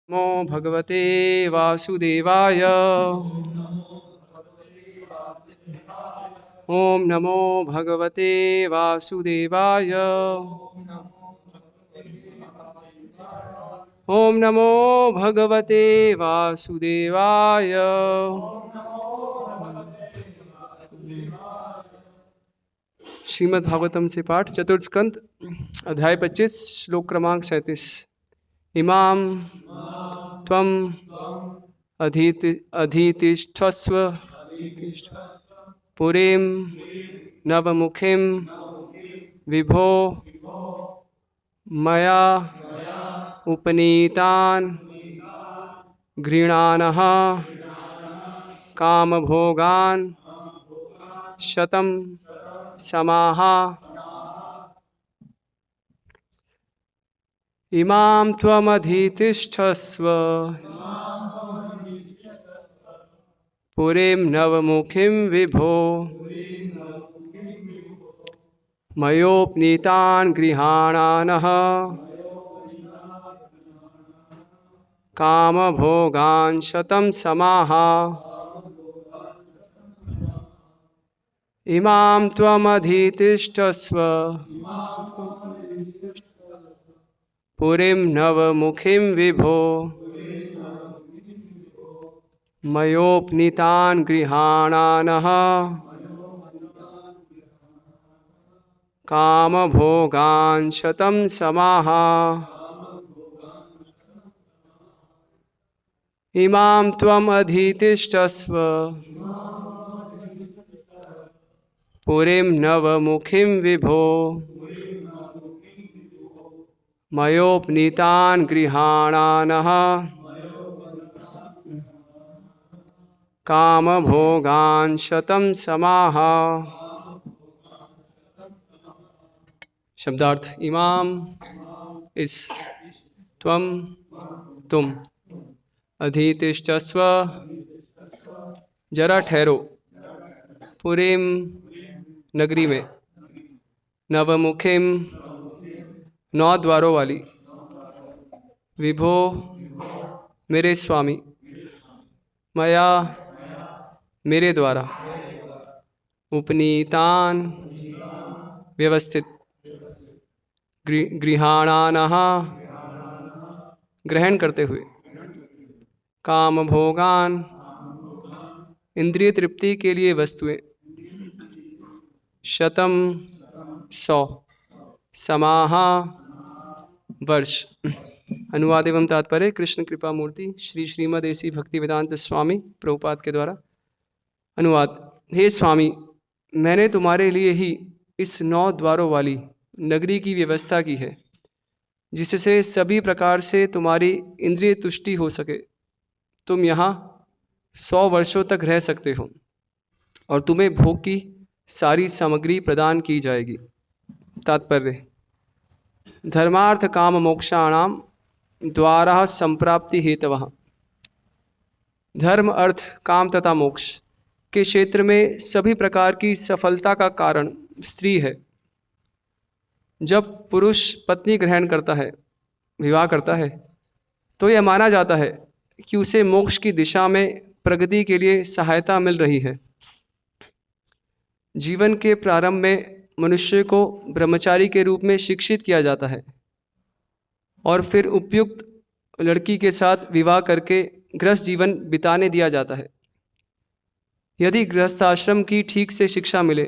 नमो भगवते वासुदेवाय। ओम नमो भगवते वासुदेवाय। ओम नमो भगवते वासुदेवाय। श्रीमद् भागवतम से पाठ, चतुर्थ स्कंद, अध्याय 25, श्लोक क्रमांक 37। इमाम त्वम अधीतिष्ठस्व पुरीं नवमुखिं विभो मया उपनीतान् गृणानः कामभोगान् शतं समाः। इमां त्वमधीतिष्ठस्व पुरीं नवमुखिं विभो मयोपनीतान् गृहाणानः कामभोगान् शतं समाः। इमां त्वमधीतिष्ठस्व पुरीं नवमुखिं विभो मयोपनीतान् गृहाणानः कामभोगान् शतं समाः। इमां त्वमधीतिष्ठस्व पुरीं नवमुखिं विभो मयोपनीतान् गृहाणानः कामभोगान् शतं समाः। शब्दार्थ: इमाम इस, त्वम तुम, अधीतिष्ठस्व जरा ठहरो, पुरीम नगरी में, नवमुखिम नौ द्वारों वाली, विभो मेरे स्वामी, मया मेरे द्वारा, उपनीतान व्यवस्थित, गृहाणानः ग्रहण करते हुए, काम भोगान इंद्रिय तृप्ति के लिए वस्तुएं, शतम 100, समाहा वर्ष। अनुवाद एवं तात्पर्य कृष्ण कृपा मूर्ति श्री श्रीमद् ऐसी भक्ति वेदांत स्वामी प्रभुपाद के द्वारा अनुवाद। हे स्वामी, मैंने तुम्हारे लिए ही इस 9 द्वारों वाली नगरी की व्यवस्था की है, जिससे सभी प्रकार से तुम्हारी इंद्रिय तुष्टि हो सके। तुम यहाँ 100 वर्षों तक रह सकते हो और तुम्हें भोग की सारी सामग्री प्रदान की जाएगी। तात्पर्य: धर्मार्थ काम मोक्षाणाम द्वारा संप्राप्ति हेतवः। धर्म, अर्थ, काम तथा मोक्ष के क्षेत्र में सभी प्रकार की सफलता का कारण स्त्री है। जब पुरुष पत्नी ग्रहण करता है, विवाह करता है, तो यह माना जाता है कि उसे मोक्ष की दिशा में प्रगति के लिए सहायता मिल रही है। जीवन के प्रारंभ में मनुष्य को ब्रह्मचारी के रूप में शिक्षित किया जाता है और फिर उपयुक्त लड़की के साथ विवाह करके गृहस्थ जीवन बिताने दिया जाता है। यदि गृहस्थाश्रम की ठीक से शिक्षा मिले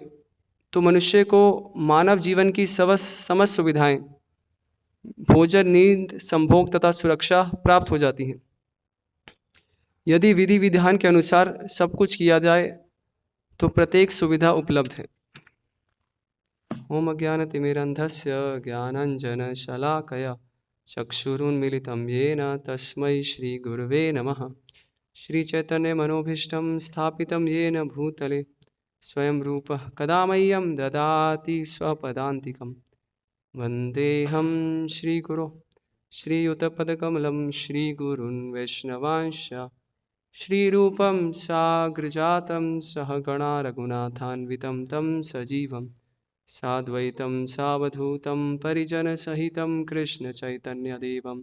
तो मनुष्य को मानव जीवन की समस्त सुविधाएं, भोजन, नींद, संभोग तथा सुरक्षा प्राप्त हो जाती हैं। यदि विधि विधान के अनुसार सब कुछ किया जाए तो प्रत्येक सुविधा उपलब्ध है। ओम अज्ञानतिमिरन्धस्य ज्ञानाञ्जनशलाकया चक्षुरुन्मीलितं येन तस्मै श्रीगुरवे नमः। श्रीचैतन्यमनोभीष्टं स्थापितं येन भूतले स्वयं रूपः कदा मह्यं ददाति स्वपदान्तिकं। वन्देऽहं श्रीगुरो श्रीयुतपदकमलं श्रीगुरुन् वैष्णवांश्च श्रीरूपं साग्रजातं सहगणा रघुनाथान्वितं तं सजीवं साद्वैतं सावधूतं परिजनसहितं कृष्णचैतन्यदेवं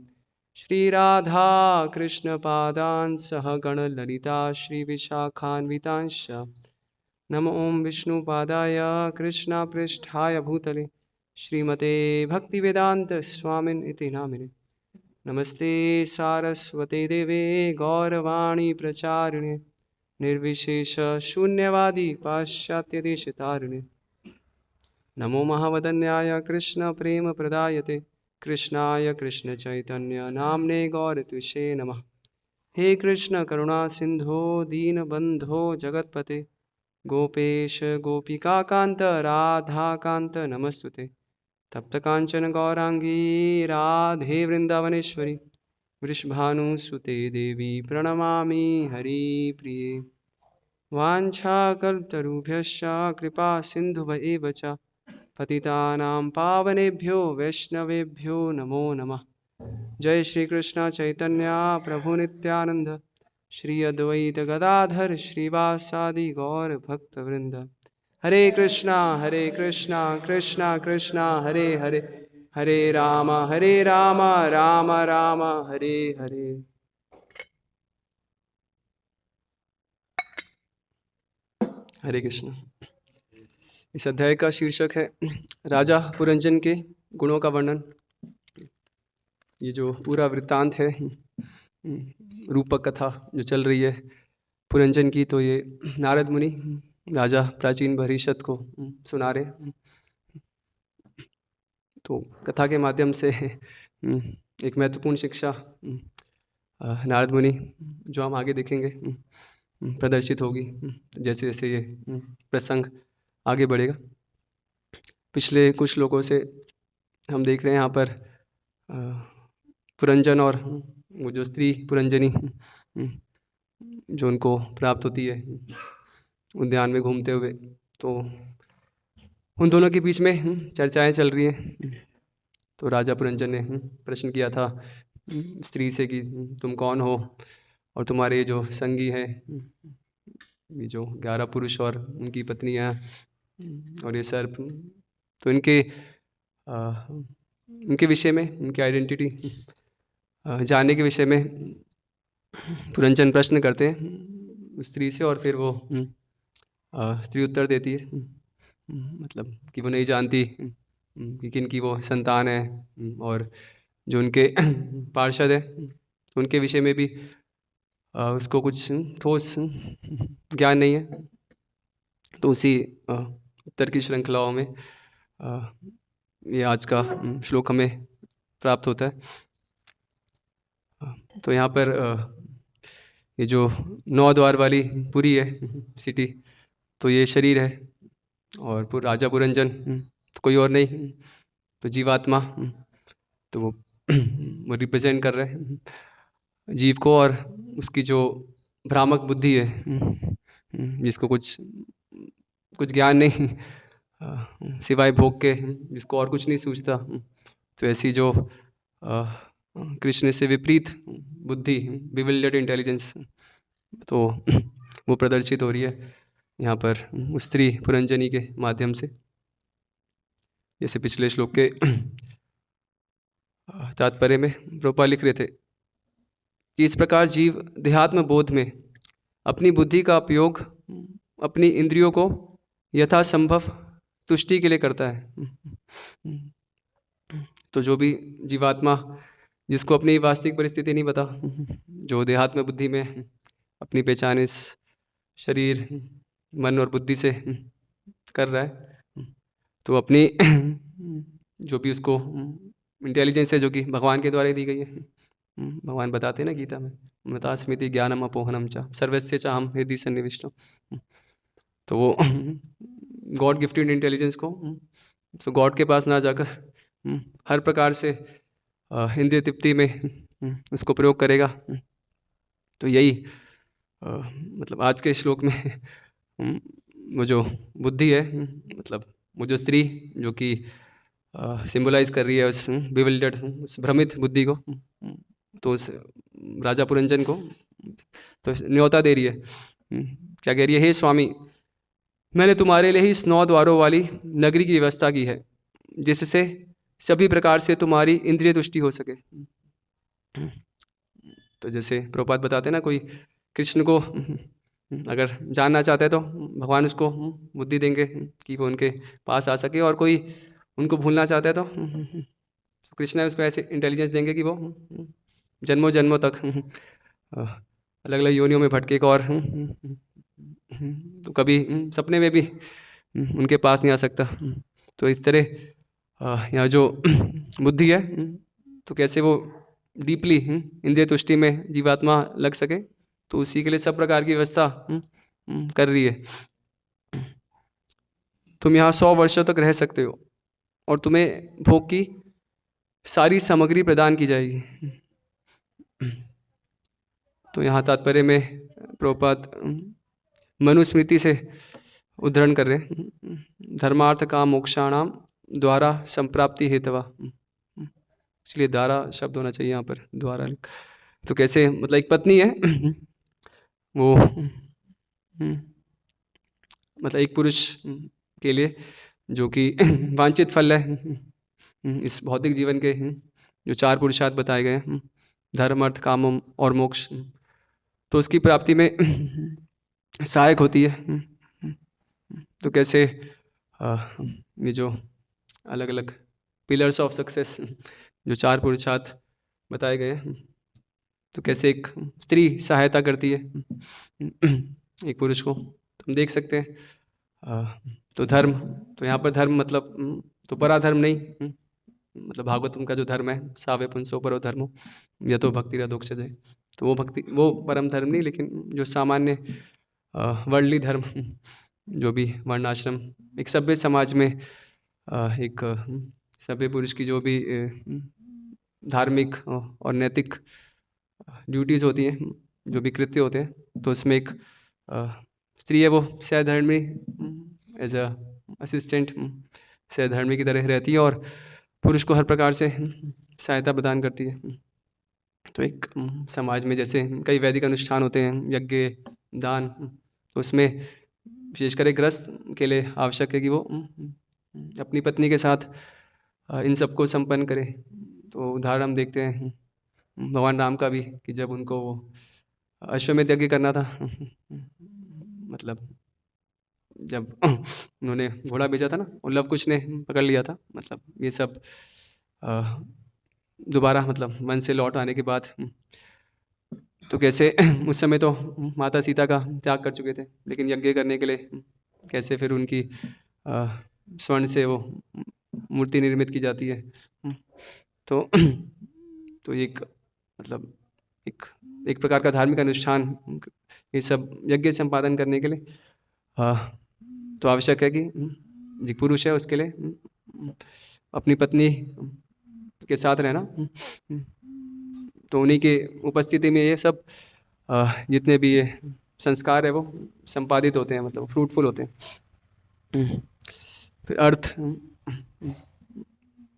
श्री राधा कृष्ण पादान् सह गण ललिता श्री विशाखान्वितांश्च नमो ओं विष्णुपादाय कृष्णपृष्ठाय भूतले श्रीमते भक्तिवेदांत स्वामिन् इति नामिने नमस्ते सारस्वते देवे गौरवाणी प्रचारिणे निर्विशेष शून्यवादी पाश्चात्यदेशतारिणे नमो महावदन्याय कृष्ण प्रेम प्रदायते कृष्णाय कृष्ण चैतन्य नामने गौरत्विषे नमः। हे कृष्ण करुणा सिंधो दीनबंधो जगतपते गोपेश गोपिकाकांत राधाकांत नमस्तुते तप्त कांचन गौरांगी राधे वृंदावनेश्वरी वृषभानुसुते देवी प्रणमामि हरिप्रिये वाञ्छाकल्पतरुभ्यश्च कृपा सिन्धुभैव च पतितानां पावनेभ्यो वैष्णवेभ्यो नमो नमः। जय श्री कृष्ण चैतन्य प्रभु नित्यानंद श्री अद्वैत गदाधर श्रीवासादि गौर भक्तवृंद। हरे कृष्णा कृष्णा कृष्णा हरे हरे हरे राम राम राम हरे हरे। हरे कृष्ण। इस अध्याय का शीर्षक है राजा पुरंजन के गुणों का वर्णन। ये जो पूरा वृत्तांत है, रूपक कथा जो चल रही है पुरंजन की, तो ये नारद मुनि राजा प्राचीन भरीषत को सुना रहे। तो कथा के माध्यम से एक महत्वपूर्ण शिक्षा नारद मुनि जो हम आगे देखेंगे प्रदर्शित होगी जैसे जैसे ये प्रसंग आगे बढ़ेगा। पिछले कुछ श्लोकों से हम देख रहे हैं यहाँ पर पुरंजन और वो जो स्त्री पुरंजनी जो उनको प्राप्त होती है उद्यान में घूमते हुए, तो उन दोनों के बीच में चर्चाएं चल रही हैं। तो राजा पुरंजन ने प्रश्न किया था स्त्री से कि तुम कौन हो और तुम्हारे जो संगी हैं, ये जो 11 पुरुष और उनकी पत्नियां और ये सर्प, तो इनके विषय में, इनकी आइडेंटिटी जानने के विषय में पुरंजन प्रश्न करते हैं स्त्री से, और फिर वो स्त्री उत्तर देती है, मतलब कि वो नहीं जानती कि किनकी वो संतान है, और जो उनके पार्षद है उनके विषय में भी उसको कुछ ठोस ज्ञान नहीं है। तो उसी उत्तर की श्रृंखलाओं में ये आज का श्लोक हमें प्राप्त होता है। तो यहाँ पर ये जो 9 द्वार वाली पुरी है सिटी, तो ये शरीर है, और राजा पुरंजन तो कोई और नहीं, तो जीवात्मा, तो वो रिप्रेजेंट कर रहे हैं जीव को, और उसकी जो भ्रामक बुद्धि है जिसको कुछ ज्ञान नहीं सिवाय भोग के, जिसको और कुछ नहीं सूझता। तो ऐसी जो कृष्ण से विपरीत बुद्धि, बिविल्डर्ड इंटेलिजेंस, तो वो प्रदर्शित हो रही है यहाँ पर स्त्री पुरंजनी के माध्यम से। जैसे पिछले श्लोक के तात्पर्य में प्रभुपाद लिख रहे थे कि इस प्रकार जीव देहात्म बोध में अपनी बुद्धि का उपयोग अपनी इंद्रियों को यथासंभव तुष्टि के लिए करता है। तो जो भी जीवात्मा जिसको अपनी वास्तविक परिस्थिति नहीं पता, जो देहात्म बुद्धि में अपनी पहचान इस शरीर, मन और बुद्धि से कर रहा है, तो अपनी जो भी उसको इंटेलिजेंस है जो कि भगवान के द्वारा दी गई है, भगवान बताते हैं ना गीता में, मता स्मृति ज्ञानम अपोहनम चा सर्वस्य च हम हृदय सन्निविष्टो, तो वो गॉड गिफ्टेड इंटेलिजेंस को तो गॉड के पास ना जाकर हर प्रकार से इंद्रिय तृप्ति में उसको प्रयोग करेगा। तो यही मतलब आज के श्लोक में वो जो बुद्धि है, मतलब वो जो स्त्री जो कि सिंबलाइज कर रही है उस बिविल्डर्ड, उस भ्रमित बुद्धि को, तो उस राजा पुरंजन को तो न्योता दे रही है। क्या कह रही है? हे स्वामी, मैंने तुम्हारे लिए ही इस 9 द्वारों वाली नगरी की व्यवस्था की है, जिससे सभी प्रकार से तुम्हारी इंद्रिय तुष्टि हो सके। तो जैसे प्रभुपाद बताते हैं ना, कोई कृष्ण को अगर जानना चाहते हैं तो भगवान उसको बुद्धि देंगे कि वो उनके पास आ सके, और कोई उनको भूलना चाहता है तो कृष्ण उसको ऐसे इंटेलिजेंस देंगे कि वो जन्मों जन्मों तक अलग अलग योनियों में भटकेगा, और तो कभी सपने में भी उनके पास नहीं आ सकता। तो इस तरह यहाँ जो बुद्धि है, तो कैसे वो डीपली इंद्रिय तुष्टि में जीवात्मा लग सके, तो उसी के लिए सब प्रकार की व्यवस्था कर रही है। तुम यहाँ 100 वर्षों तक रह सकते हो और तुम्हें भोग की सारी सामग्री प्रदान की जाएगी। तो यहाँ तात्पर्य में प्रभुपाद मनुस्मृति से उद्धरण कर रहे हैं, धर्मार्थ काम मोक्षाणाम द्वारा संप्राप्ति हेतवा। इसलिए द्वारा शब्द होना चाहिए यहाँ पर, द्वारा। तो कैसे, मतलब एक पत्नी है वो मतलब एक पुरुष के लिए जो कि वांछित फल है इस भौतिक जीवन के, जो 4 पुरुषार्थ बताए गए हैं, धर्म अर्थ काम और मोक्ष, तो उसकी प्राप्ति में सहायक होती है। तो कैसे ये जो अलग अलग पिलर्स ऑफ सक्सेस, जो 4 पुरुषार्थ बताए गए हैं, तो कैसे एक स्त्री सहायता करती है एक पुरुष को, तो हम देख सकते हैं। तो धर्म, तो यहाँ पर धर्म मतलब तो पराधर्म नहीं, मतलब भागवतम का जो धर्म है, सावे पुंसो परो धर्मो यतो भक्ति रदोक्षजे, तो वो भक्ति, वो परम धर्म नहीं, लेकिन जो सामान्य वर्णली धर्म, जो भी वर्णाश्रम एक सभ्य समाज में एक सभ्य पुरुष की जो भी धार्मिक और नैतिक ड्यूटीज़ होती हैं, जो भी कृत्य होते हैं, तो उसमें एक स्त्री है वो सहधर्मी एज अ असिस्टेंट सहधर्मी की तरह रहती है और पुरुष को हर प्रकार से सहायता प्रदान करती है। तो एक समाज में जैसे कई वैदिक अनुष्ठान होते हैं, यज्ञ दान, तो उसमें विशेषकर एक गृहस्थ के लिए आवश्यक है कि वो अपनी पत्नी के साथ इन सबको संपन्न करे। तो उदाहरण हम देखते हैं भगवान राम का भी, कि जब उनको वो अश्वमेध यज्ञ करना था, मतलब जब उन्होंने घोड़ा भेजा था ना, और लव कुश ने पकड़ लिया था, मतलब ये सब दोबारा मतलब मन से लौट आने के बाद, तो कैसे उस समय तो माता सीता का त्याग कर चुके थे, लेकिन यज्ञ करने के लिए कैसे फिर उनकी स्वर्ण से वो मूर्ति निर्मित की जाती है। तो एक मतलब एक प्रकार का धार्मिक अनुष्ठान, ये सब यज्ञ संपादन करने के लिए तो आवश्यक है कि जो पुरुष है उसके लिए अपनी पत्नी के साथ रहना, तो उन्हीं के उपस्थिति में ये सब जितने भी ये संस्कार है वो संपादित होते हैं, मतलब फ्रूटफुल होते हैं। फिर अर्थ,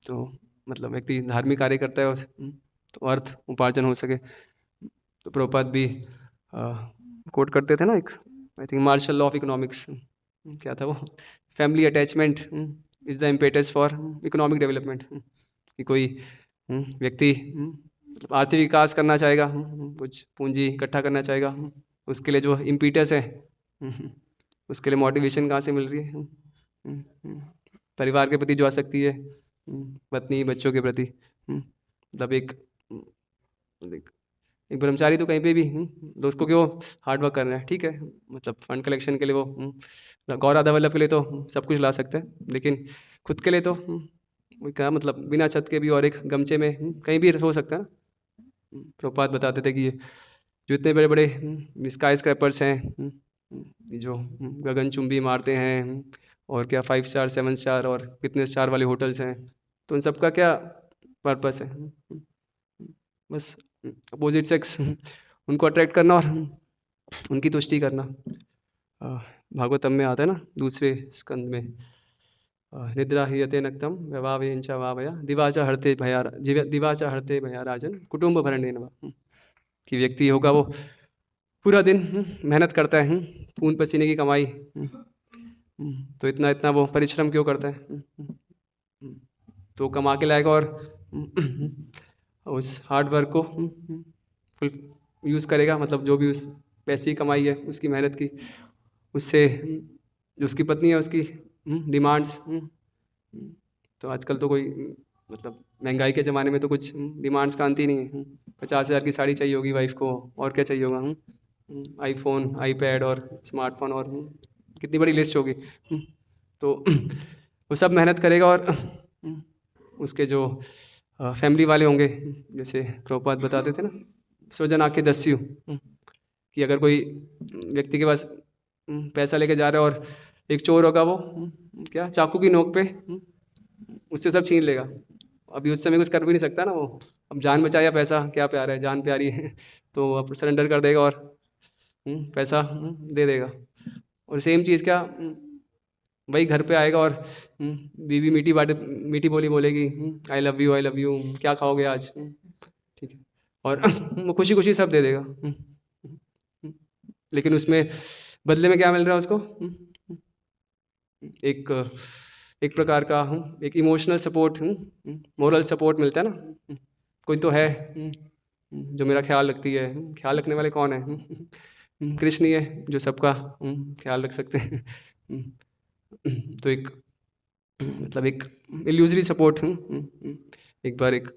तो मतलब व्यक्ति धार्मिक कार्य करता है तो अर्थ उपार्जन हो सके। तो प्रभुपाद भी कोट करते थे ना, एक I think Marshall law of economics, क्या था वो, family attachment is the impetus for economic development. कि कोई व्यक्ति मतलब आर्थिक विकास करना चाहेगा, कुछ पूंजी इकट्ठा करना चाहेगा, उसके लिए जो इम्पीटस है, उसके लिए मोटिवेशन कहाँ से मिल रही है, परिवार के प्रति जो आसक्ति है, पत्नी बच्चों के प्रति, मतलब एक ब्रह्मचारी तो कहीं पे भी तो उसको क्यों हार्ड वर्क करना है, ठीक है, मतलब फंड कलेक्शन के लिए वो गौर राधा वल्लभ के लिए तो सब कुछ ला सकते हैं, लेकिन खुद के लिए तो वो क्या, मतलब बिना छत के भी और एक गमछे में कहीं भी हो सकता है ना। प्रभुपाद बताते थे कि ये जो इतने बड़े बड़े स्काई स्क्रैपर्स हैं, जो गगनचुंबी मारते हैं, और क्या 5 स्टार 7 स्टार और कितने स्टार वाले होटल्स हैं, तो उन सब का क्या पर्पस है, बस अपोजिट सेक्स उनको अट्रैक्ट करना और उनकी तुष्टि करना। भागवतम में आता है ना, दूसरे स्कंद में, निद्रा हीयते नक्तम व्यवावेंच वावया दिवाचा हरते भया, दिवाचा हरते भया राजन कुटुंब भरणे नवा। कि व्यक्ति होगा वो पूरा दिन मेहनत करता है, खून पसीने की कमाई, तो इतना वो परिश्रम क्यों करता है, तो कमा के लाएगा और उस हार्ड वर्क को फुल यूज़ करेगा, मतलब जो भी उस पैसे की कमाई है उसकी मेहनत की, उससे जो उसकी पत्नी है उसकी डिमांड्स, तो आजकल तो कोई मतलब महंगाई के ज़माने में तो कुछ डिमांड्स का अंत ही नहीं है। 50,000 की साड़ी चाहिए होगी वाइफ को, और क्या चाहिए होगा, आईफोन, आईपैड और स्मार्टफोन, और कितनी बड़ी लिस्ट होगी। तो वो सब मेहनत करेगा, और उसके जो फैमिली वाले होंगे, जैसे प्रभुपाद बताते थे ना, स्वजन आके दस्यु, कि अगर कोई व्यक्ति के पास पैसा लेके जा रहा है और एक चोर होगा, वो क्या चाकू की नोक पे उससे सब छीन लेगा। अभी उस समय कुछ कर भी नहीं सकता ना वो, अब जान बचाया, पैसा क्या प्यारा है, जान प्यारी है, तो अब सरेंडर कर देगा और पैसा दे देगा। और सेम चीज़ क्या, वही घर पे आएगा और बीवी मीठी बोली बोलेगी, I love you, I love you, क्या खाओगे आज, ठीक है, और वो खुशी खुशी सब दे देगा। लेकिन उसमें बदले में क्या मिल रहा है उसको, एक एक प्रकार का एक इमोशनल सपोर्ट, मोरल सपोर्ट मिलता है ना, कोई तो है जो मेरा ख्याल रखती है। ख्याल रखने वाले कौन है, कृष्ण ही है जो सबका ख्याल रख सकते हैं। तो एक मतलब एक इल्यूजरी सपोर्ट। एक बार एक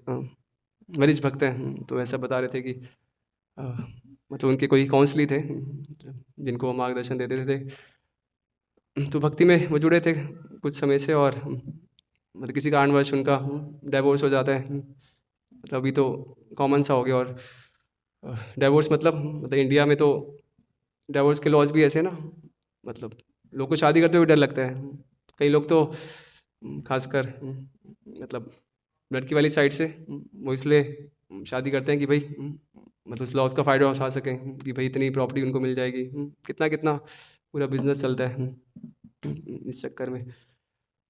वरिष्ठ भक्त हैं, तो ऐसा बता रहे थे कि मतलब उनके कोई काउंसली थे जिनको वो मार्गदर्शन देते थे, तो भक्ति में वो जुड़े थे कुछ समय से, और मतलब किसी कारणवश उनका डाइवोर्स हो जाता है। मतलब अभी तो कॉमन सा हो गया, और डाइवोर्स मतलब इंडिया में तो डाइवोर्स के लॉज भी ऐसे हैं ना, मतलब लोग को शादी करते हुए डर लगता है। कई लोग तो खासकर मतलब लड़की वाली साइड से वो इसलिए शादी करते हैं कि भाई मतलब उस लॉज का फ़ायदा उठा सकें, कि भाई इतनी प्रॉपर्टी उनको मिल जाएगी, कितना कितना पूरा बिजनेस चलता है इस चक्कर में।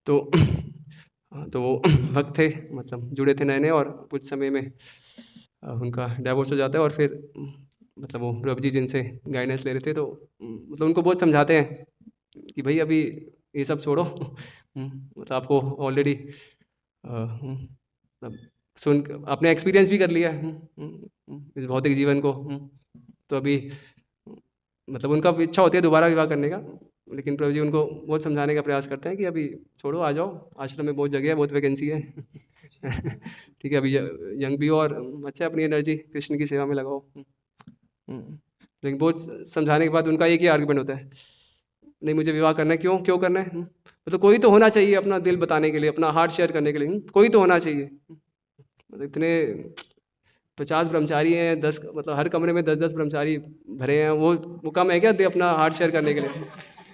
तो वो भक्त थे, मतलब जुड़े थे नए नए, और कुछ समय में उनका डाइवोर्स हो जाता है, और फिर मतलब वो प्रभु जी जिनसे गाइडेंस ले रहे थे, तो मतलब उनको बहुत समझाते हैं कि भाई अभी ये सब छोड़ो, मतलब आपको ऑलरेडी मतलब सुन आपने एक्सपीरियंस भी कर लिया है इस भौतिक जीवन को, तो अभी मतलब उनका इच्छा होती है दोबारा विवाह करने का, लेकिन प्रभु जी उनको बहुत समझाने का प्रयास करते हैं कि अभी छोड़ो, आ जाओ, आश्रम में बहुत जगह है, बहुत वैकेंसी है। ठीक है, अभी यंग भी हो, और अच्छा अपनी एनर्जी कृष्ण की सेवा में लगाओ। लेकिन बहुत समझाने के बाद उनका एक ही आर्गुमेंट होता है, नहीं मुझे विवाह करना है। क्यों क्यों करना है, मतलब कोई तो होना चाहिए अपना दिल बताने के लिए, अपना हार्ट शेयर करने के लिए, कोई तो होना चाहिए। मतलब इतने 50 ब्रह्मचारी हैं, 10 मतलब हर कमरे में 10-10 ब्रह्मचारी भरे हैं, वो कम है क्या दे अपना हार्ट शेयर करने के लिए?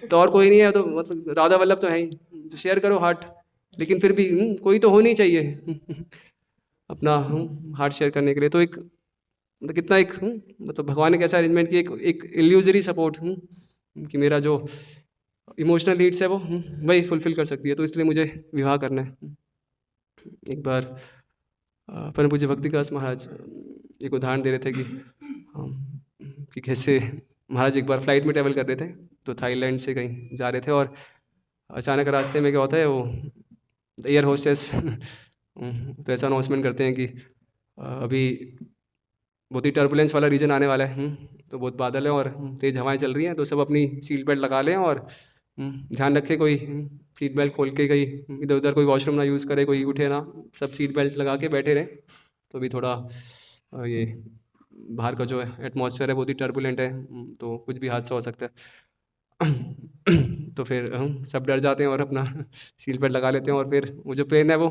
तो और कोई नहीं है तो मतलब राधा वल्लभ तो है ही, तो शेयर करो हार्ट, लेकिन फिर भी कोई तो होनी चाहिए अपना हार्ट शेयर करने के लिए। तो एक मतलब कितना एक मतलब भगवान ने कैसा अरेंजमेंट किया, एक इल्यूजरी सपोर्ट, कि मेरा जो इमोशनल नीड्स है वो वही फुलफिल कर सकती है, तो इसलिए मुझे विवाह करना है। एक बार परम पूज्य भक्तिदास महाराज एक उदाहरण दे रहे थे कि कैसे महाराज एक बार फ्लाइट में ट्रैवल कर रहे थे, तो थाईलैंड से कहीं जा रहे थे, और अचानक रास्ते में क्या होता है, वो एयर होस्टेस तो ऐसा अनाउंसमेंट करते हैं कि अभी बहुत ही टर्बुलेंस वाला रीजन आने वाला है, तो बहुत बादल है और तेज़ हवाएं चल रही हैं, तो सब अपनी सीट बेल्ट लगा लें, और ध्यान रखें कोई सीट बेल्ट खोल के कहीं इधर उधर कोई वॉशरूम ना यूज़ करे, कोई उठे ना, सब सीट बेल्ट लगा के बैठे रहें। तो अभी थोड़ा ये बाहर का जो एटमॉस्फेयर है बहुत ही टर्बुलेंट है, तो कुछ भी हादसा हो सकता है। तो फिर हम सब डर जाते हैं और अपना सीट बेल्ट लगा लेते हैं, और फिर वो जो प्लेन है वो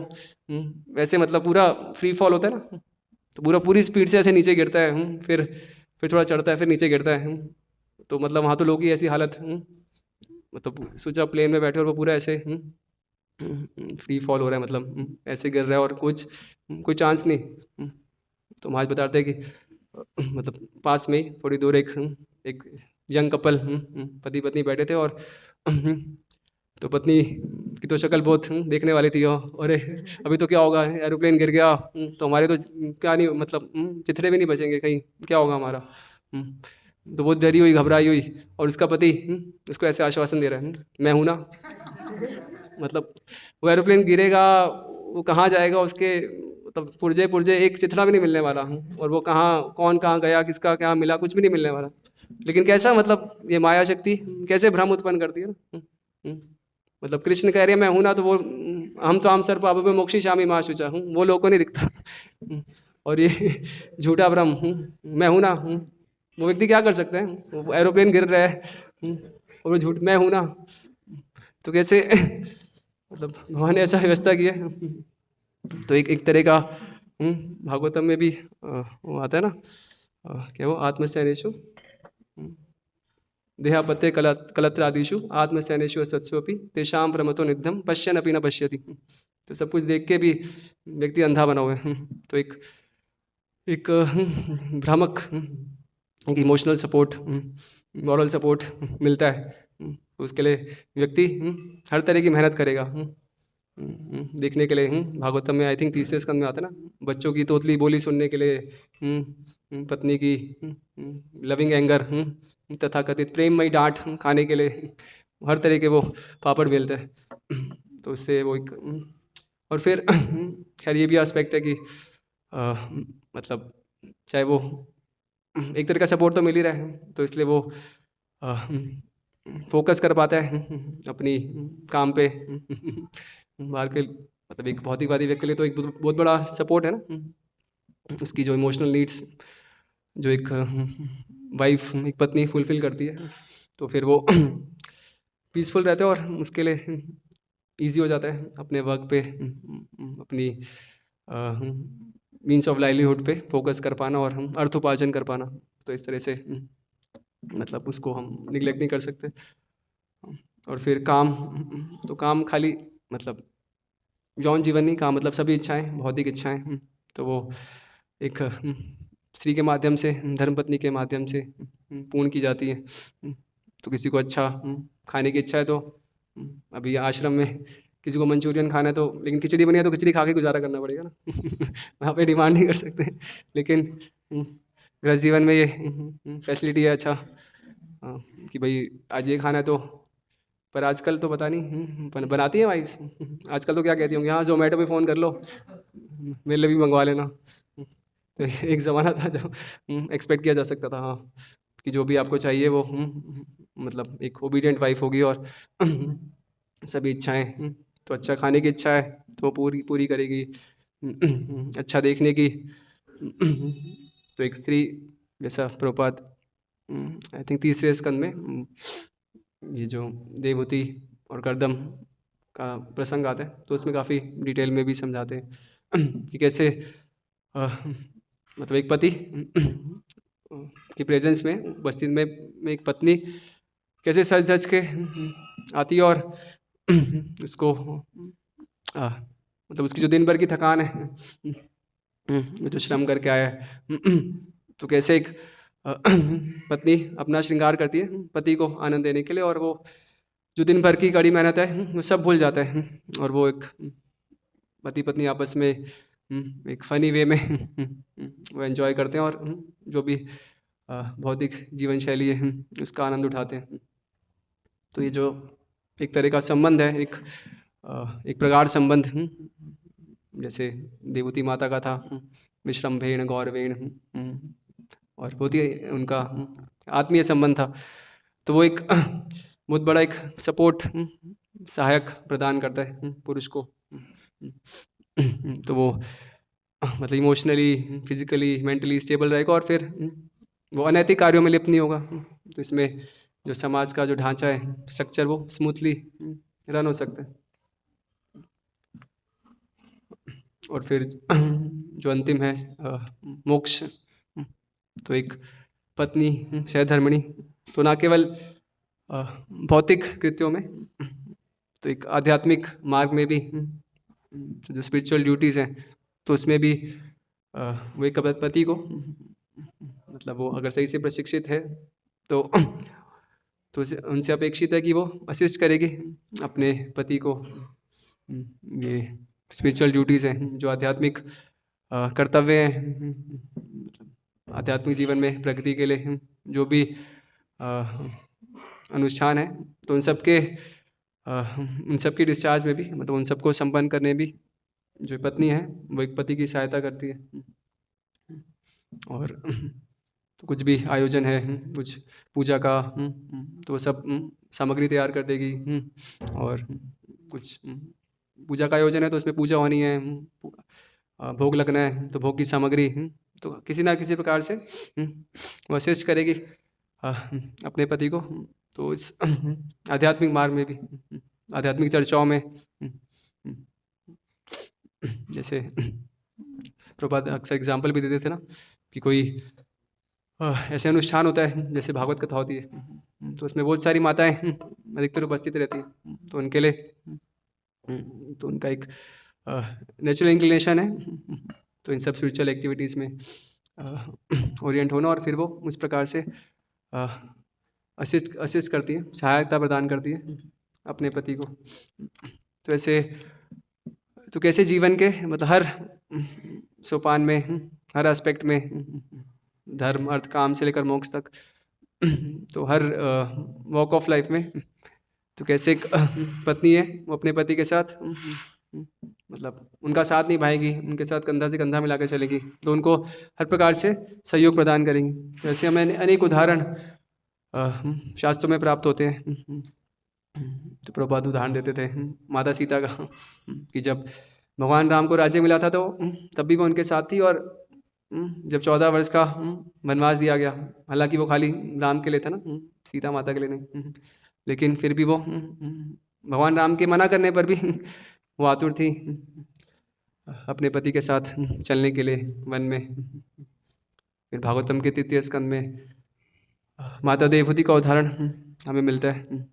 वैसे मतलब पूरा फ्री फॉल होता है ना, तो पूरी स्पीड से ऐसे नीचे गिरता है, फिर थोड़ा चढ़ता है, फिर नीचे गिरता है, तो मतलब वहाँ तो लोगों की ऐसी हालत, मतलब सोचा प्लेन में बैठे और वो पूरा ऐसे फ्री फॉल हो रहा है, मतलब ऐसे गिर रहा है और कोई चांस नहीं। तो महाराज बताते हैं कि मतलब पास में ही थोड़ी दूर एक यंग कपल पति पत्नी बैठे थे, और तो पत्नी की तो शक्ल बहुत देखने वाली थी, अरे अभी तो क्या होगा, एरोप्लेन गिर गया तो हमारे तो क्या नहीं मतलब चिथड़े भी नहीं बचेंगे, कहीं क्या होगा हमारा। तो बहुत डरी हुई, घबराई हुई, और उसका पति उसको ऐसे आश्वासन दे रहा है, मैं हूँ ना। मतलब वो एरोप्लेन गिरेगा, वो कहाँ जाएगा, उसके मतलब पुर्जे पुर्जे एक चिथड़ा भी नहीं मिलने वाला हूँ, और वो कहाँ कौन कहाँ गया, किसका क्या मिला, कुछ भी नहीं मिलने वाला। लेकिन कैसा मतलब ये माया शक्ति कैसे भ्रम उत्पन्न करती है ना। मतलब कृष्ण कह रहे हैं मैं हूँ ना, तो वो हम तो आम सर पाप में मोक्षिष्यामि मा शुचा हूँ, वो लोगों को नहीं दिखता। और ये झूठा भ्रम मैं हूँ ना, वो व्यक्ति क्या कर सकते हैं, वो एरोप्लेन गिर रहा है और वो झूठ मैं हूँ ना, तो कैसे मतलब भगवान ने ऐसा व्यवस्था की है। तो एक तरह का भागवतम में भी वो आता है ना, क्या वो आत्मसैनेषु देहापत्य कलत्रादिषु आत्मसैनेषु सत्स्वपि तेषां प्रमतो निध्यम पश्यन अपि न पश्यति। तो सब कुछ देख के भी व्यक्ति अंधा बना हुआ है। तो एक एक भ्रामक एक इमोशनल सपोर्ट, मॉरल सपोर्ट मिलता है। तो उसके लिए व्यक्ति हर तरह की मेहनत करेगा देखने के लिए। भागवतम में आई थिंक तीसरे स्कंद में आता है ना, बच्चों की तोतली बोली सुनने के लिए, पत्नी की लविंग एंगर, तथा कथित प्रेममयी डांट खाने के लिए हर तरह के वो पापड़ बेलते हैं। तो उससे वो एक और फिर खैर ये भी एस्पेक्ट है कि मतलब चाहे वो एक तरह का सपोर्ट तो मिल ही रहा है, तो इसलिए वो फोकस कर पाता है अपनी काम पे। बाहर के मतलब एक भौतिकवादी व्यक्ति के लिए तो एक बहुत बड़ा सपोर्ट है ना, उसकी जो इमोशनल नीड्स जो एक वाइफ एक पत्नी फुलफिल करती है, तो फिर वो पीसफुल रहते हैं और उसके लिए इजी हो जाता है अपने वर्क पे अपनी मीन्स ऑफ लाइवलीहुड पे फोकस कर पाना और अर्थ उपार्जन कर पाना। तो इस तरह से मतलब उसको हम निगलेक्ट नहीं कर सकते। और फिर काम, तो काम खाली मतलब यौन जीवन नहीं, काम मतलब सभी इच्छाएं, भौतिक इच्छाएं, तो वो एक स्त्री के माध्यम से, धर्मपत्नी के माध्यम से पूर्ण की जाती है। तो किसी को अच्छा खाने की इच्छा है तो अभी आश्रम में किसी को मंचूरियन खाना है तो, लेकिन खिचड़ी बनी है तो खिचड़ी खा के गुजारा करना पड़ेगा ना। वहाँ पे डिमांड नहीं कर सकते, लेकिन गृहस्थ जीवन में ये फैसिलिटी है अच्छा कि भाई आज ये खाना है तो। पर आजकल तो पता नहीं बनाती हैं वाइफ्स, आजकल तो क्या कहती होंगी, हाँ जोमेटो पे फ़ोन कर लो मेरे लिए भी मंगवा लेना। तो एक ज़माना था जब एक्सपेक्ट किया जा सकता था हाँ कि जो भी आपको चाहिए वो मतलब एक ओबीडियंट वाइफ होगी और सभी इच्छाएं, तो अच्छा खाने की इच्छा है तो वो पूरी पूरी करेगी, अच्छा देखने की तो एक स्त्री जैसा प्रभुपाद आई थिंक तीसरे स्कंद में ये जो देवहूति और कर्दम का प्रसंग आता है, तो उसमें काफ़ी डिटेल में भी समझाते हैं कि कैसे मतलब एक पति की प्रेजेंस में उपस्थित में एक पत्नी कैसे सज धज के आती है और उसको मतलब उसकी जो दिन भर की थकान है, जो श्रम करके आया है, तो कैसे एक पत्नी अपना श्रृंगार करती है पति को आनंद देने के लिए, और वो जो दिन भर की कड़ी मेहनत है वो सब भूल जाता है, और वो एक पति पत्नी आपस में एक फ़नी वे में वो एंजॉय करते हैं और जो भी भौतिक जीवन शैली है उसका आनंद उठाते हैं। तो ये जो एक तरह का संबंध है, एक प्रगाढ़ संबंध, जैसे देवहूति माता का था विश्रम्भेण गौरवेण, और बहुत ही उनका आत्मीय संबंध था। तो वो एक बहुत बड़ा एक सपोर्ट सहायक प्रदान करता है पुरुष को। तो वो मतलब इमोशनली फिजिकली मेंटली स्टेबल रहेगा और फिर वो अनैतिक कार्यों में लिप्त नहीं होगा। तो इसमें जो समाज का जो ढांचा है स्ट्रक्चर वो स्मूथली रन हो सकता है। और फिर जो अंतिम है मोक्ष, तो एक पत्नी सहधर्मिणी तो ना केवल भौतिक कृत्यों में, तो एक आध्यात्मिक मार्ग में भी जो स्पिरिचुअल ड्यूटीज़ हैं तो उसमें भी वो एक पति को मतलब वो अगर सही से प्रशिक्षित है तो उनसे अपेक्षित है कि वो असिस्ट करेगी अपने पति को ये स्पिरिचुअल ड्यूटीज़ हैं जो आध्यात्मिक कर्तव्य हैं आध्यात्मिक जीवन में प्रगति के लिए जो भी अनुष्ठान है, तो उन सब के डिस्चार्ज में भी मतलब उन सबको संपन्न करने भी जो पत्नी है वो एक पति की सहायता करती है। और तो कुछ भी आयोजन है, कुछ पूजा का, तो वो सब सामग्री तैयार कर देगी। और कुछ पूजा का आयोजन है तो उसमें पूजा होनी है, भोग लगना है तो भोग की सामग्री तो किसी ना किसी प्रकार से वो असिस्ट करेगी अपने पति को। तो इस आध्यात्मिक मार्ग में भी, आध्यात्मिक चर्चाओं में, जैसे प्रभुपाद अक्सर एग्जाम्पल भी देते थे ना कि कोई ऐसे अनुष्ठान होता है जैसे भागवत कथा होती है, तो उसमें बहुत सारी माताएं अधिकतर उपस्थित रहती हैं, तो उनके लिए तो उनका एक नेचुरल इंक्लिनेशन है तो इन सब स्पिरिचुअल एक्टिविटीज़ में ओरिएंट होना, और फिर वो उस प्रकार से असिस्ट करती है, सहायता प्रदान करती है अपने पति को। तो ऐसे तो कैसे जीवन के मतलब हर सोपान में, हर एस्पेक्ट में, धर्म अर्थ काम से लेकर मोक्ष तक, तो हर वॉक ऑफ लाइफ में, तो कैसे एक पत्नी है वो अपने पति के साथ मतलब उनका साथ निभाएगी, उनके साथ कंधा से कंधा मिलाकर चलेगी, तो उनको हर प्रकार से सहयोग प्रदान करेंगी। तो ऐसे हमें अनेक उदाहरण शास्त्रों में प्राप्त होते हैं। तो प्रभुपाद उदाहरण देते थे माता सीता का, कि जब भगवान राम को राज्य मिला था तो तब भी वो उनके साथ थी, और जब 14 वर्ष का वनवास दिया गया, हालांकि वो खाली राम के लिए था ना, सीता माता के लिए नहीं, लेकिन फिर भी वो भगवान राम के मना करने पर भी वो आतुर थी अपने पति के साथ चलने के लिए वन में। फिर भागवतम के 3 स्कंद में माता देवहूति का उदाहरण हमें मिलता है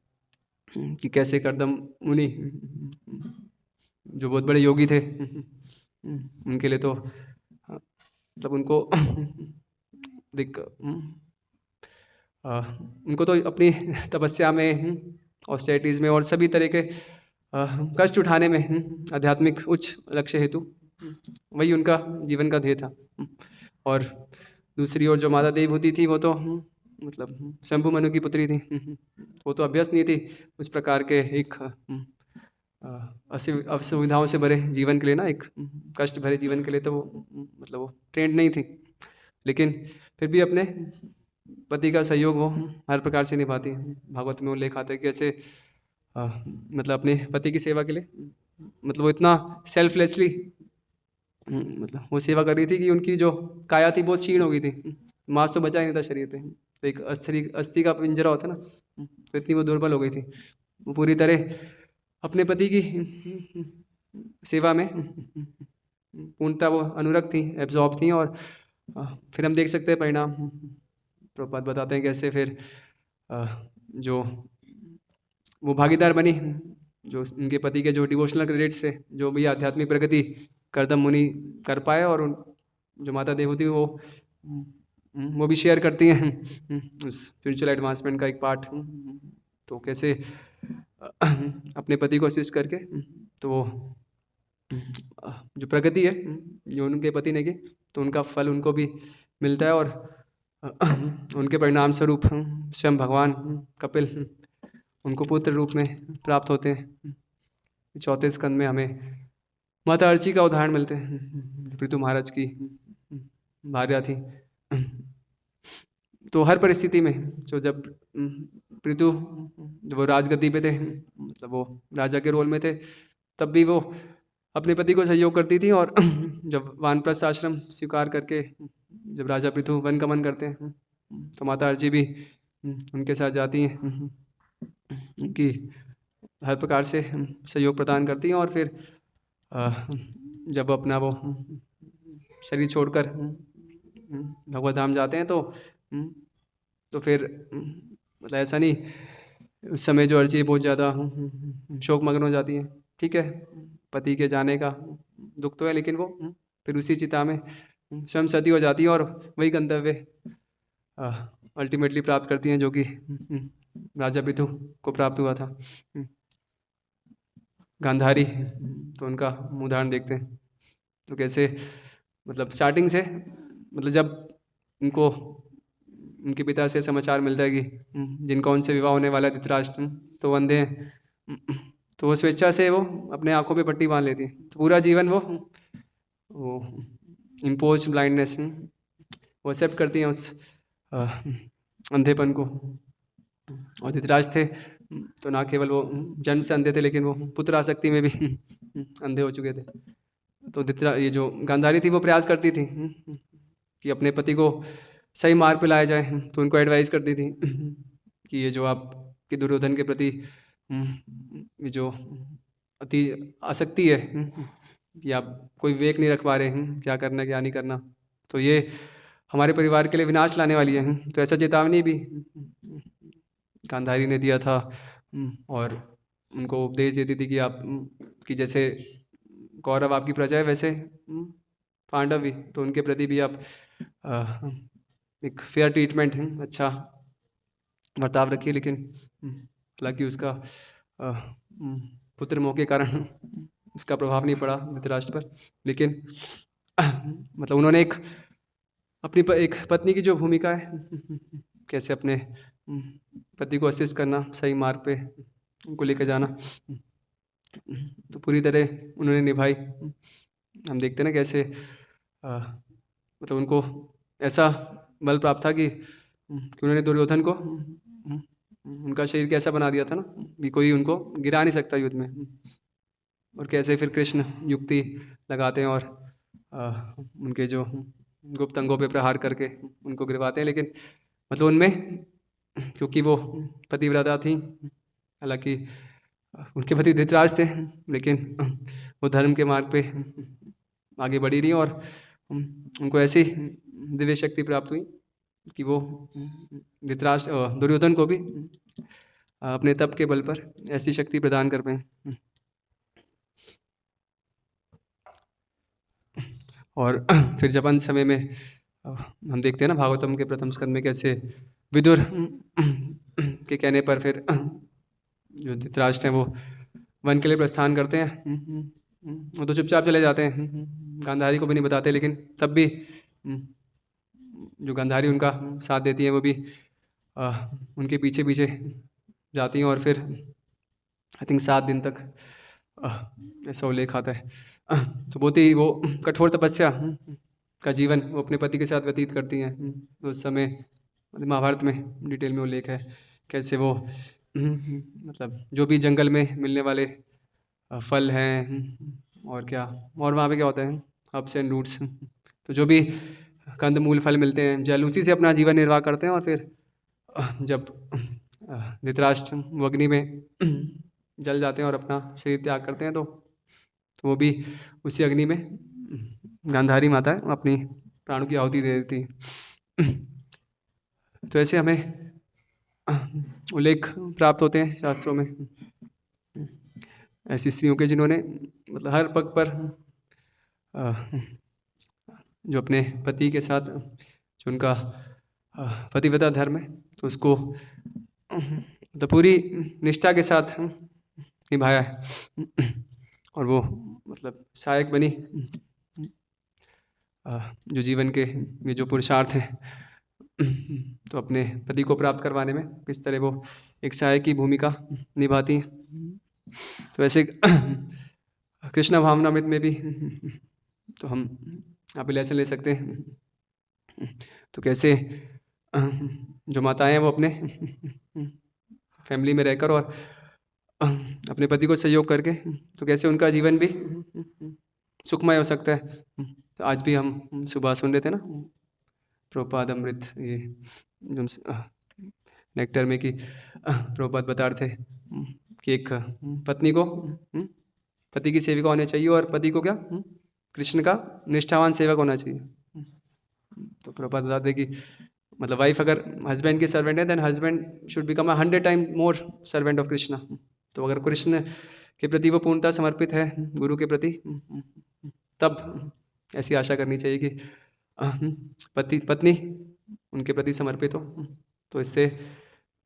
कि कैसे कर्दम मुनि, जो बहुत बड़े योगी थे, उनके लिए तो मतलब उनको उनको तो अपनी तपस्या में, ऑस्टेरिटीज़ में और सभी तरह के कष्ट उठाने में आध्यात्मिक उच्च लक्ष्य हेतु वही उनका जीवन का ध्येय था। और दूसरी ओर जो माता देवहूति थी वो तो मतलब शंभु मनु की पुत्री थी, वो तो अभ्यस्त नहीं थी उस प्रकार के एक असुविधाओं से भरे जीवन के लिए ना, एक कष्ट भरे जीवन के लिए, तो वो मतलब वो ट्रेंड नहीं थी, लेकिन फिर भी अपने पति का सहयोग वो हर प्रकार से निभाती है। भागवत में उल्लेख आता है कि ऐसे मतलब अपने पति की सेवा के लिए मतलब वो इतना सेल्फलेसली मतलब वो सेवा कर रही थी कि उनकी जो काया थी बहुत क्षीण हो गई थी, मांस तो बचा ही नहीं था शरीर पे, तो एक अस्थि का पिंजरा होता ना, तो इतनी वो दुर्बल हो गई थी, वो पूरी तरह अपने पति की सेवा में पूर्णतः वो अनुरक्त थी, एब्जॉर्ब थी। और फिर हम देख सकते हैं परिणाम, प्रभुपाद बताते हैं कैसे फिर जो वो भागीदार बनी, जो उनके पति के जो डिवोशनल क्रेडिट्स थे, जो भी आध्यात्मिक प्रगति कर्दम मुनि कर पाए, और उन जो माता देवहूति वो भी शेयर करती हैं उस स्पिरिचुअल एडवांसमेंट का एक पार्ट। तो कैसे अपने पति को असिस्ट करके तो वो जो प्रगति है जो उनके पति ने की, तो उनका फल उनको भी मिलता है, और उनके परिणाम स्वरूप स्वयं भगवान कपिल उनको पुत्र रूप में प्राप्त होते हैं। 4 स्कंद में हमें माता अर्ची का उदाहरण मिलते हैं, पृथु महाराज की भार्या थी। तो हर परिस्थिति में जो जब पृथु जब वो राजगद्दी पे थे, मतलब वो राजा के रोल में थे, तब भी वो अपने पति को सहयोग करती थी, और जब वानप्रस्थ आश्रम स्वीकार करके जब राजा पृथु वन गमन करते हैं, तो माता अर्ची भी उनके साथ जाती हैं, उनकी हर प्रकार से सहयोग प्रदान करती हैं। और फिर जब अपना वो शरीर छोड़कर भगवत धाम जाते हैं, तो फिर मतलब ऐसा नहीं, उस समय जो अर्ची बहुत ज़्यादा शोकमग्न हो जाती है। ठीक है, पति के जाने का दुख तो है, लेकिन वो फिर उसी चिता में स्वयं सती हो जाती है, और वही गंतव्य अल्टीमेटली प्राप्त करती हैं, जो कि राजा पृथु को प्राप्त हुआ था, गांधारी। तो उनका उदाहरण देखते हैं, तो कैसे मतलब स्टार्टिंग से मतलब जब उनको उनके पिता से समाचार मिलता है कि जिनका उनसे विवाह होने वाला है धृतराष्ट्र, तो वो अंधे हैं, तो वो स्वेच्छा से वो अपने आँखों पे पट्टी बांध लेती है। तो पूरा जीवन वो इम्पोज ब्लाइंडनेस वो एक्सेप्ट करती हैं उस अ, अंधेपन को। और धृतराज थे तो ना केवल वो जन्म से अंधे थे, लेकिन वो पुत्र आसक्ति में भी अंधे हो चुके थे। तो ये जो गांधारी थी वो प्रयास करती थी कि अपने पति को सही मार्ग पे लाया जाए। तो उनको एडवाइस करती थी कि ये जो आपकी दुर्योधन के प्रति ये जो अति आसक्ति है कि आप कोई विवेक नहीं रख पा रहे क्या करना है क्या नहीं करना, तो ये हमारे परिवार के लिए विनाश लाने वाली है। तो ऐसा चेतावनी भी गांधारी ने दिया था और उनको उपदेश देती थी कि आप कि जैसे कौरव आपकी प्रजा है वैसे पांडव भी, तो उनके प्रति भी आप एक फेयर ट्रीटमेंट है, अच्छा बर्ताव रखिए। लेकिन हालांकि उसका पुत्र मोह के कारण उसका प्रभाव नहीं पड़ा धृतराष्ट्र पर, लेकिन मतलब उन्होंने अपनी एक पत्नी की जो भूमिका है कैसे अपने पति को असिस्ट करना, सही मार्ग पे उनको लेकर जाना, तो पूरी तरह उन्होंने निभाई। हम देखते हैं ना कैसे मतलब उनको ऐसा बल प्राप्त था कि उन्होंने दुर्योधन को उनका शरीर कैसा बना दिया था ना कि कोई उनको गिरा नहीं सकता युद्ध में। और कैसे फिर कृष्ण युक्ति लगाते हैं और उनके जो गुप्त अंगों पे प्रहार करके उनको गिरवाते हैं। लेकिन मतलब उनमें क्योंकि वो पतिव्रता थी, हालांकि उनके पति धृतराज थे, लेकिन वो धर्म के मार्ग पे आगे बढ़ी रही और उनको ऐसी दिव्य शक्ति प्राप्त हुई कि वो धृतराष्ट्र दुर्योधन को भी अपने तप के बल पर ऐसी शक्ति प्रदान कर पाए। और फिर जब अंत समय में हम देखते हैं ना भागवतम के प्रथम स्कंद में कैसे विदुर के कहने पर फिर जो धृतराष्ट्र हैं वो वन के लिए प्रस्थान करते हैं। वो तो चुपचाप चले जाते हैं, गांधारी को भी नहीं बताते, लेकिन तब भी जो गांधारी उनका साथ देती है वो भी उनके पीछे पीछे जाती हैं। और फिर आई थिंक 7 दिन तक ऐसा उल्लेख आता है। तो बहुत ही वो कठोर तपस्या का जीवन वो अपने पति के साथ व्यतीत करती हैं। तो उस समय महाभारत में डिटेल में उल्लेख है कैसे वो मतलब जो भी जंगल में मिलने वाले फल हैं और क्या और वहाँ पे क्या होता है हर्ब्स एंड रूट्स, तो जो भी कंदमूल फल मिलते हैं जल उसी से अपना जीवन निर्वाह करते हैं। और फिर जब धृतराष्ट्र वो अग्नि में जल जाते हैं और अपना शरीर त्याग करते हैं, तो वो भी उसी अग्नि में गांधारी माता अपनी प्राणों की आहुति दे देती है। तो ऐसे हमें उल्लेख प्राप्त होते हैं शास्त्रों में ऐसी स्त्रियों के जिन्होंने मतलब हर पग पर जो अपने पति के साथ जो उनका पतिव्रता धर्म है तो उसको तो पूरी निष्ठा के साथ निभाया है। और वो मतलब सहायक बनी जो जीवन के ये जो पुरुषार्थ हैं तो अपने पति को प्राप्त करवाने में किस तरह वो एक सहायक की भूमिका निभाती हैं। तो ऐसे कृष्ण भावनामृत में भी तो हम आप लेसन ले सकते हैं। तो कैसे जो माताएं हैं वो अपने फैमिली में रहकर और अपने पति को सहयोग करके तो कैसे उनका जीवन भी सुखमय हो सकता है। तो आज भी हम सुबह सुन रहे थे ना प्रभुपाद अमृत ये जो नेक्टर में कि प्रभुपाद बता रहे थे कि एक पत्नी को पति की सेविका होनी चाहिए और पति को क्या कृष्ण का निष्ठावान सेवक होना चाहिए। तो प्रभुपाद बताते कि मतलब वाइफ अगर हस्बैंड की सर्वेंट है then husband should become 100 time more servant of Krishna. तो अगर कृष्ण के प्रति वो पूर्णतः समर्पित है गुरु के प्रति, तब ऐसी आशा करनी चाहिए कि पत्नी उनके प्रति समर्पित हो। तो इससे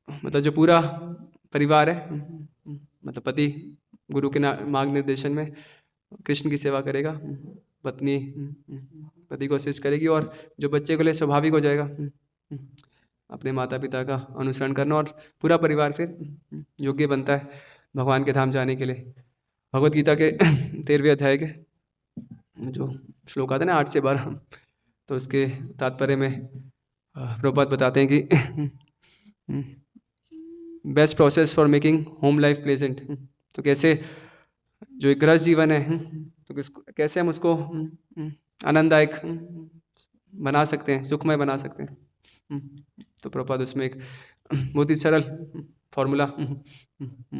मतलब जो पूरा परिवार है मतलब पति गुरु के मार्ग निर्देशन में कृष्ण की सेवा करेगा, पत्नी पति को असिस्ट करेगी और जो बच्चे के लिए स्वाभाविक हो जाएगा अपने माता पिता का अनुसरण करना और पूरा परिवार फिर योग्य बनता है भगवान के धाम जाने के लिए। भगवद गीता के 13वें अध्याय के जो श्लोक आते हैं ना 8 से 12, तो उसके तात्पर्य में प्रभुपाद बताते हैं कि best process for making home life pleasant. तो कैसे जो एक गृहस्थ जीवन है तो कैसे हम उसको आनंददायक बना सकते हैं, सुखमय बना सकते हैं। तो प्रभुपाद उसमें एक बहुत ही सरल फॉर्मूला,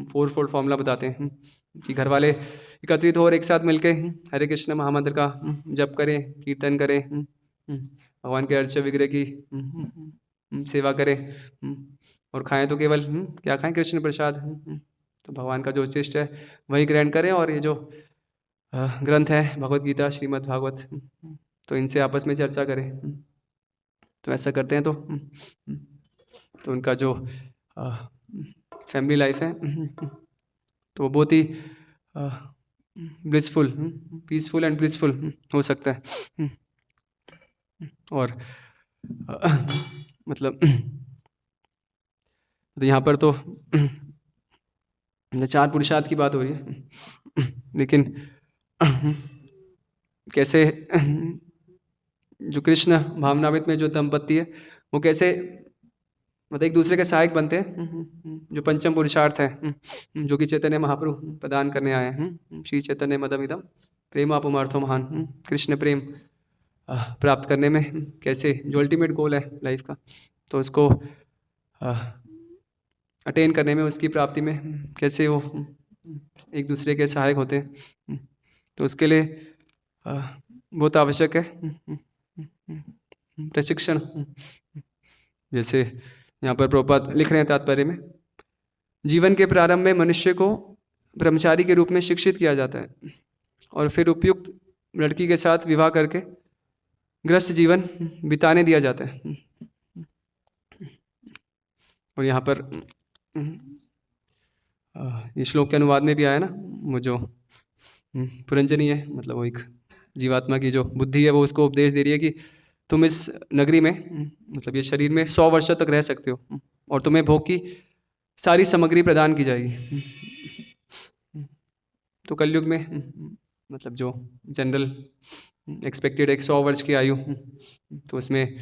4-fold फॉर्मूला बताते हैं कि घर वाले एकत्रित हो और एक साथ मिलके हरे कृष्ण महामंत्र का जप करें, कीर्तन करें, भगवान के अर्च विग्रह की सेवा करें, और खाएं तो केवल क्या खाएं, कृष्ण प्रसाद। तो भगवान का जो उच्चिष्ट है वही ग्रहण करें, और ये जो ग्रंथ है भगवद गीता, श्रीमद् भागवत, तो इनसे आपस में चर्चा करें। तो ऐसा करते हैं तो उनका जो फैमिली लाइफ है तो वो बहुत ही ब्लिसफुल, पीसफुल एंड ब्लिसफुल हो सकता है। और मतलब यहाँ पर तो 4 पुरुषार्थ की बात हो रही है, लेकिन कैसे जो कृष्ण भावनामृत में जो दंपत्ति है वो कैसे मतलब एक दूसरे के सहायक बनते हैं। जो पंचम पुरुषार्थ है जो कि चैतन्य महाप्रभु प्रदान करने आए हैं, श्री चैतन्य मदमिदम प्रेमापुमार्थो महान, कृष्ण प्रेम प्राप्त करने में कैसे जो अल्टीमेट गोल है लाइफ का, तो उसको अटेन करने में, उसकी प्राप्ति में कैसे वो एक दूसरे के सहायक होते हैं। तो उसके लिए बहुत आवश्यक है प्रशिक्षण। जैसे यहाँ पर प्रभुपाद लिख रहे हैं तात्पर्य में, जीवन के प्रारंभ में मनुष्य को ब्रह्मचारी के रूप में शिक्षित किया जाता है और फिर उपयुक्त लड़की के साथ विवाह करके गृहस्थ जीवन बिताने दिया जाता है। और यहाँ पर ये श्लोक के अनुवाद में भी आया ना, वो जो पुरंजनी है, मतलब वो एक जीवात्मा की जो बुद्धि है वो उसको उपदेश दे रही है कि तुम इस नगरी में, मतलब ये शरीर में 100 वर्ष तक रह सकते हो और तुम्हें भोग की सारी सामग्री प्रदान की जाएगी। तो कलयुग में मतलब जो जनरल एक्सपेक्टेड 100 वर्ष की आयु, तो उसमें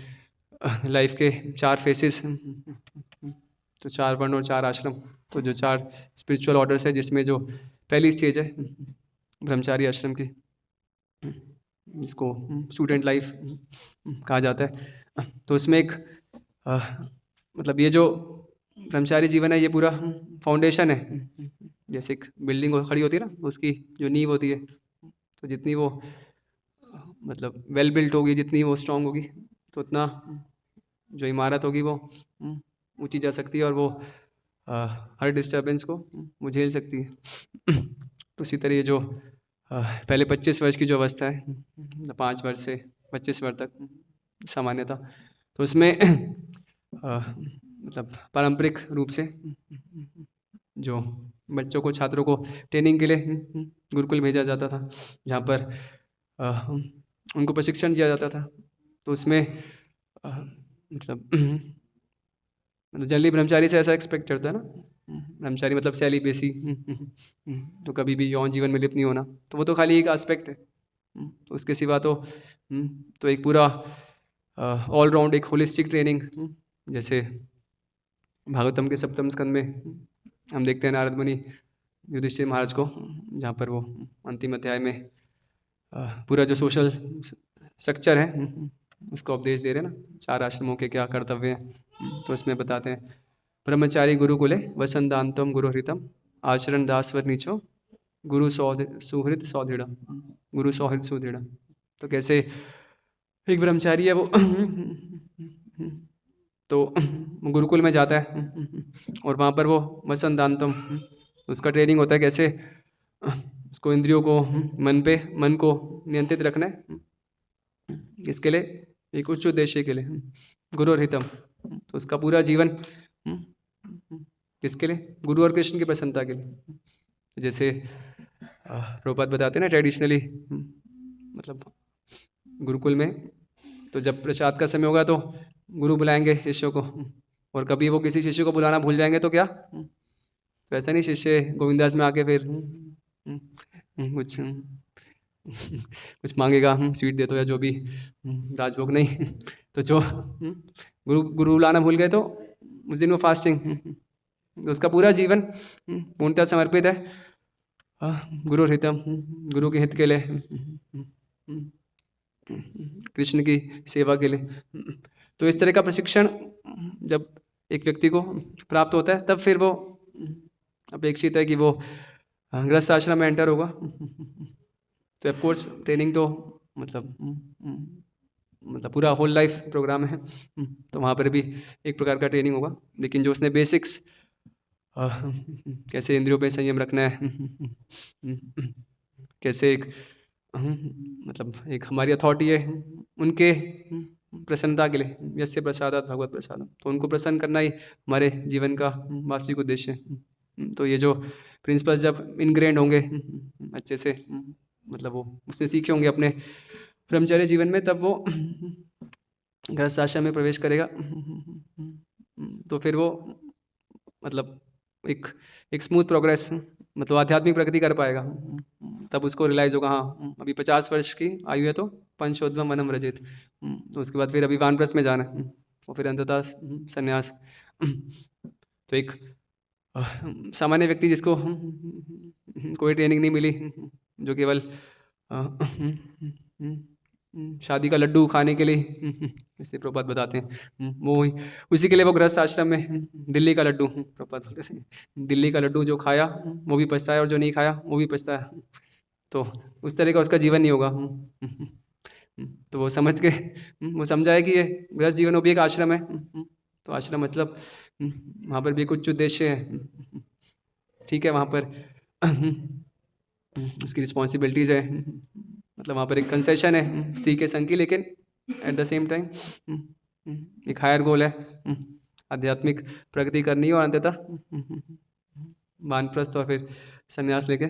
लाइफ के 4 फेसेस, तो 4 वर्ण और 4 आश्रम, तो जो 4 स्पिरिचुअल ऑर्डर्स है, जिसमें जो पहली स्टेज है ब्रह्मचारी आश्रम की, जिसको स्टूडेंट लाइफ कहा जाता है। तो उसमें एक मतलब ये जो ब्रह्मचारी जीवन है ये पूरा फाउंडेशन है। जैसे एक बिल्डिंग खड़ी होती है ना, उसकी जो नींव होती है, तो जितनी वो मतलब वेल बिल्ट होगी, जितनी वो स्ट्रांग होगी, तो उतना जो इमारत होगी वो ऊंची जा सकती है और वो हर डिस्टर्बेंस को वो झेल सकती है। तो इसी तरह जो पहले 25 वर्ष की जो अवस्था है, 5 वर्ष से 25 वर्ष तक सामान्यता, तो उसमें मतलब पारंपरिक रूप से जो बच्चों को, छात्रों को ट्रेनिंग के लिए गुरुकुल भेजा जाता था, जहाँ पर उनको प्रशिक्षण दिया जाता था। तो उसमें मतलब जनरली ब्रह्मचारी से ऐसा एक्सपेक्ट करता है ना, ब्रह्मचारी मतलब सेलिबेसी, तो कभी भी यौन जीवन में लिप्त नहीं होना, तो वो तो खाली एक एस्पेक्ट है। उसके सिवा तो एक पूरा ऑल राउंड एक होलिस्टिक ट्रेनिंग, जैसे भागवतम के 7वें स्कंद में हम देखते हैं नारद मुनि युधिष्ठिर महाराज को, जहाँ पर वो अंतिम अध्याय में पूरा जो सोशल स्ट्रक्चर है उसको उपदेश दे रहे हैं ना, 4 आश्रमों के क्या कर्तव्य हैं। तो उसमें बताते हैं, ब्रह्मचारी गुरुकुले वसंतांतम गुरुहृतम आचरण दासवर नीचो गुरु सुहृद सौदृढ़, गुरु सौहृद सुदृढ़। तो कैसे एक ब्रह्मचारी है वो तो गुरुकुल में जाता है और वहाँ पर वो वसंतांतम, उसका ट्रेनिंग होता है कैसे उसको इंद्रियों को, मन को नियंत्रित रखना है। इसके लिए एक उच्च उद्देश्य के लिए, गुरुहितम, तो उसका पूरा जीवन किसके लिए, गुरु और कृष्ण की प्रसन्नता के लिए। जैसे प्रभुपाद बताते हैं ना, ट्रेडिशनली मतलब गुरुकुल में तो जब प्रसाद का समय होगा तो गुरु बुलाएंगे शिष्यों को, और कभी वो किसी शिष्य को बुलाना भूल जाएंगे तो क्या तो ऐसा नहीं शिष्य गोविंदास में आके फिर कुछ कुछ मांगेगा, स्वीट दे दो या जो भी राजभोग नहीं। तो जो गुरु बुलाना भूल गए तो उस दिन वो फास्टिंग, तो उसका पूरा जीवन पूर्णतः समर्पित है गुरु हितम, गुरु के हित के लिए, कृष्ण की सेवा के लिए। तो इस तरह का प्रशिक्षण जब एक व्यक्ति को प्राप्त होता है तब फिर वो अपेक्षित है कि वो गृहस्थ आश्रम में एंटर होगा। तो ऑफ कोर्स ट्रेनिंग तो मतलब पूरा होल लाइफ प्रोग्राम है, तो वहाँ पर भी एक प्रकार का ट्रेनिंग होगा। लेकिन जो उसने बेसिक्स कैसे इंद्रियों पे संयम रखना है, कैसे एक मतलब एक हमारी अथॉरिटी है उनके प्रसन्नता के लिए, यस्य प्रसादात भगवत प्रसादम, तो उनको प्रसन्न करना ही हमारे जीवन का वास्तविक उद्देश्य है। तो ये जो प्रिंसिपल्स जब इनग्रेंड होंगे अच्छे से, मतलब वो उसने सीखे होंगे अपने ब्रह्मचर्य जीवन में, तब वो गृहस्थ आश्रम में प्रवेश करेगा तो फिर वो मतलब एक स्मूथ प्रोग्रेस, मतलब आध्यात्मिक प्रगति कर पाएगा। तब उसको रियलाइज़ होगा हाँ अभी 50 वर्ष की आयु है तो पंचोद्भव वनम व्रजेत, तो उसके बाद फिर अभी वानप्रस्थ में जाना है और फिर अंततः संन्यास। तो एक सामान्य व्यक्ति जिसको कोई ट्रेनिंग नहीं मिली, जो केवल शादी का लड्डू खाने के लिए, इससे प्रभुपाद बताते हैं वो उसी के लिए वो गृहस्थ आश्रम में दिल्ली का लड्डू, प्रभुपाद बोलते हैं दिल्ली का लड्डू जो खाया वो भी पछताया और जो नहीं खाया वो भी पछताया। तो उस तरह का उसका जीवन नहीं होगा। तो वो समझ के वो समझा है कि ये गृहस्थ जीवन वो भी एक आश्रम है। तो आश्रम मतलब वहाँ पर भी कुछ उद्देश्य है, ठीक है, वहाँ पर उसकी रिस्पॉन्सिबिलिटीज़ है, मतलब वहाँ पर एक कंसेशन है स्त्री के संग की, लेकिन एट द सेम टाइम एक हायर गोल है, आध्यात्मिक प्रगति करनी है और अंततः वानप्रस्थ और फिर संन्यास लेके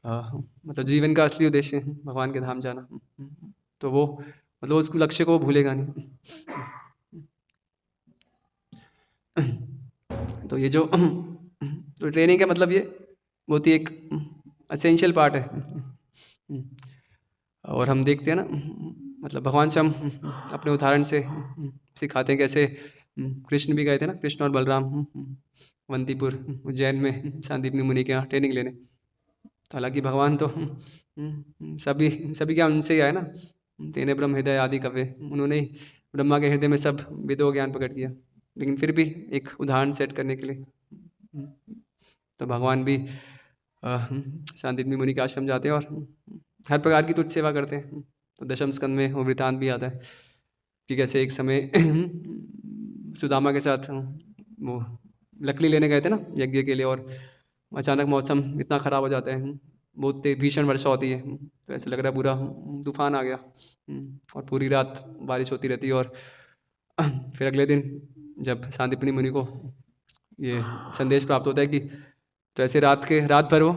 मतलब जीवन का असली उद्देश्य है भगवान के धाम जाना। तो वो मतलब उस लक्ष्य को भूलेगा नहीं। तो ये जो तो ट्रेनिंग का मतलब ये बहुत ही एक असेंशियल पार्ट है। और हम देखते हैं ना, मतलब भगवान से हम अपने उदाहरण से सिखाते हैं कैसे कृष्ण भी गए थे ना, कृष्ण और बलराम अवंतीपुर उज्जैन में सांदीपनी मुनि के यहाँ ट्रेनिंग लेने। तो हालांकि भगवान तो सभी क्या उनसे ही आए ना, तेने ब्रह्म हृदय आदि कवे, उन्होंने ही ब्रह्मा के हृदय में सब वेदों ज्ञान प्रकट किया, लेकिन फिर भी एक उदाहरण सेट करने के लिए तो भगवान भी सांदीपनी मुनि के आश्रम जाते हैं और हर प्रकार की तुच्छ सेवा करते हैं। तो दशम स्कंद में वो वृतांत भी आता है कि कैसे एक समय सुदामा के साथ वो लकड़ी लेने गए थे ना यज्ञ के लिए, और अचानक मौसम इतना ख़राब हो जाता है, बहुत भीषण वर्षा होती है, तो ऐसा लग रहा है पूरा तूफान आ गया और पूरी रात बारिश होती रहती है। और फिर अगले दिन जब सांदीपनी मुनि को ये संदेश प्राप्त होता है कि तो ऐसे रात भर वो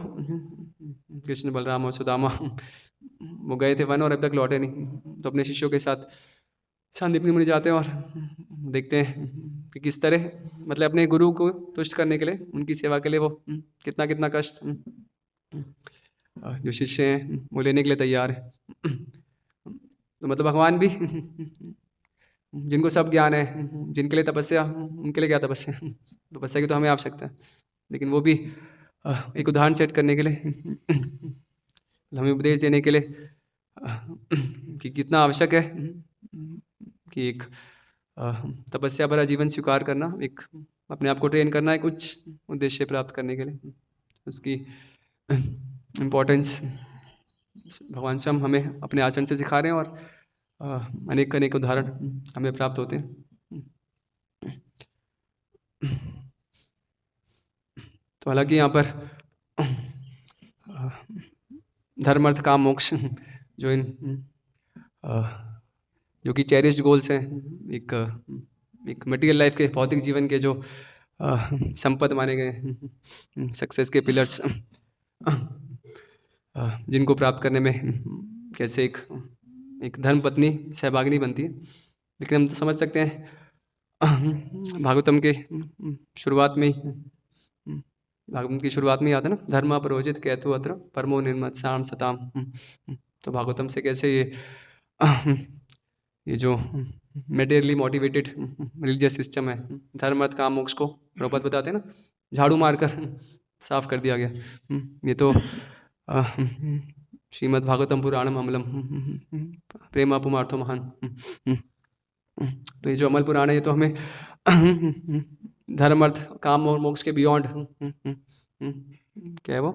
कृष्ण बलराम और सुदामा वो गए थे वन और अब तक लौटे नहीं। तो अपने शिष्यों के साथ सांदीपनी मुनि जाते हैं और देखते हैं कि किस तरह मतलब अपने गुरु को तुष्ट करने के लिए, उनकी सेवा के लिए वो कितना कितना कष्ट जो शिष्य हैं वो लेने के लिए तैयार है। तो मतलब भगवान भी जिनको सब ज्ञान है, जिनके लिए तपस्या, उनके लिए क्या तपस्या, तपस्या की तो हमें आवश्यकता है, लेकिन वो भी एक उदाहरण सेट करने के लिए हमें उपदेश देने के लिए कि कितना आवश्यक है कि एक तपस्या भरा जीवन स्वीकार करना, एक अपने आप को ट्रेन करना एक उच्च उद्देश्य प्राप्त करने के लिए। उसकी इम्पोर्टेंस भगवान स्वयं हमें अपने आचरण से सिखा रहे हैं और अनेक अनेक उदाहरण हमें प्राप्त होते हैं। तो हालांकि यहाँ पर धर्म अर्थ काम मोक्ष जो जो कि चेरिश्ड गोल्स हैं, एक मटेरियल लाइफ के भौतिक जीवन के जो संपद माने गए सक्सेस के पिलर्स, जिनको प्राप्त करने में कैसे एक धर्म पत्नी सहभागिनी बनती है। लेकिन हम तो समझ सकते हैं भागवतम के शुरुआत में ही भागवतम की शुरुआत में आता है ना, धर्म प्रोजित कैतु अत्र परमो निर्मत शाम सताम। तो भागवतम से कैसे ये जो मेटेरियली मोटिवेटेड रिलीजियस सिस्टम है, धर्म अर्थ काम मोक्ष को प्रभुपाद बताते हैं ना, झाड़ू मारकर साफ कर दिया गया। ये तो श्रीमद् भागवतम पुराणम अमलम प्रेमा पुमार्थो महान। तो ये जो अमल पुराण है ये तो हमें धर्म अर्थ काम और मोक्ष के बियॉन्ड क्या है वो,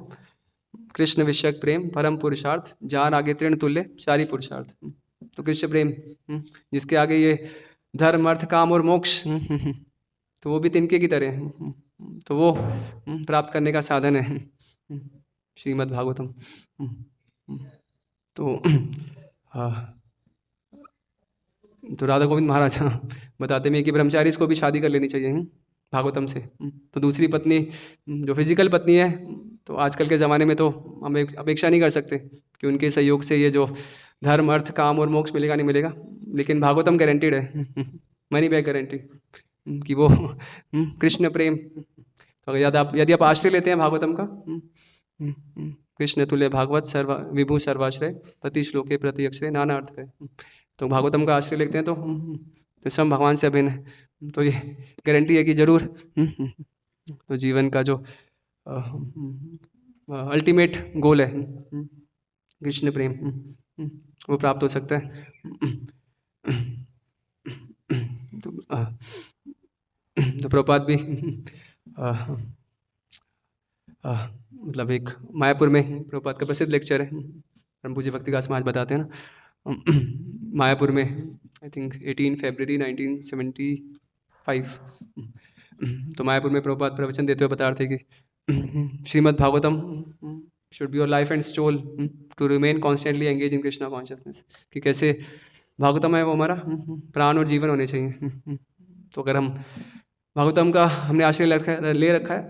कृष्ण विषयक प्रेम परम पुरुषार्थ, जान आगे तृण तुल्य चारी पुरुषार्थ। तो कृष्ण प्रेम जिसके आगे ये धर्म अर्थ काम और मोक्ष, तो वो भी तिनके की तरह है, तो वो प्राप्त करने का साधन है श्रीमद् भागवतम। तो तो राधा गोविंद महाराज बताते हैं कि ब्रह्मचारी को भी शादी कर लेनी चाहिए भागवतम से। तो दूसरी पत्नी जो फिजिकल पत्नी है, तो आजकल के ज़माने में तो हम अपेक्षा नहीं कर सकते कि उनके सहयोग से ये जो धर्म अर्थ काम और मोक्ष मिलेगा नहीं मिलेगा, लेकिन भागवतम गारंटीड है, मनी बैक गारंटी कि वो कृष्ण प्रेम। तो यदि आप आश्रय लेते हैं भागवतम का, कृष्ण तुल्य भागवत सर्व विभु सर्वाश्रय प्रति श्लोके प्रति अक्षरे नाना अर्थ है। तो भागवतम का आश्रय लेते हैं तो स्वयं भगवान से अभिन्न है। तो ये गारंटी है कि जरूर तो जीवन का जो अल्टीमेट गोल है कृष्ण प्रेम, वो प्राप्त हो सकता है। तो प्रभुपाद भी मतलब एक मायापुर में प्रभुपाद का प्रसिद्ध लेक्चर है, परम पूज्य भक्तिदास महाराज बताते हैं ना, मायापुर में आई थिंक 18 फरवरी 1975। तो मायापुर में प्रभुपाद प्रवचन देते हुए बता रहे थे कि Shrimad Bhagavatam should be your life and soul to remain constantly engage in Krishna consciousness, कि कैसे भागवतम है वो हमारा प्राण और जीवन होने चाहिए। तो अगर हम भागवतम का हमने आश्रय ले रखा है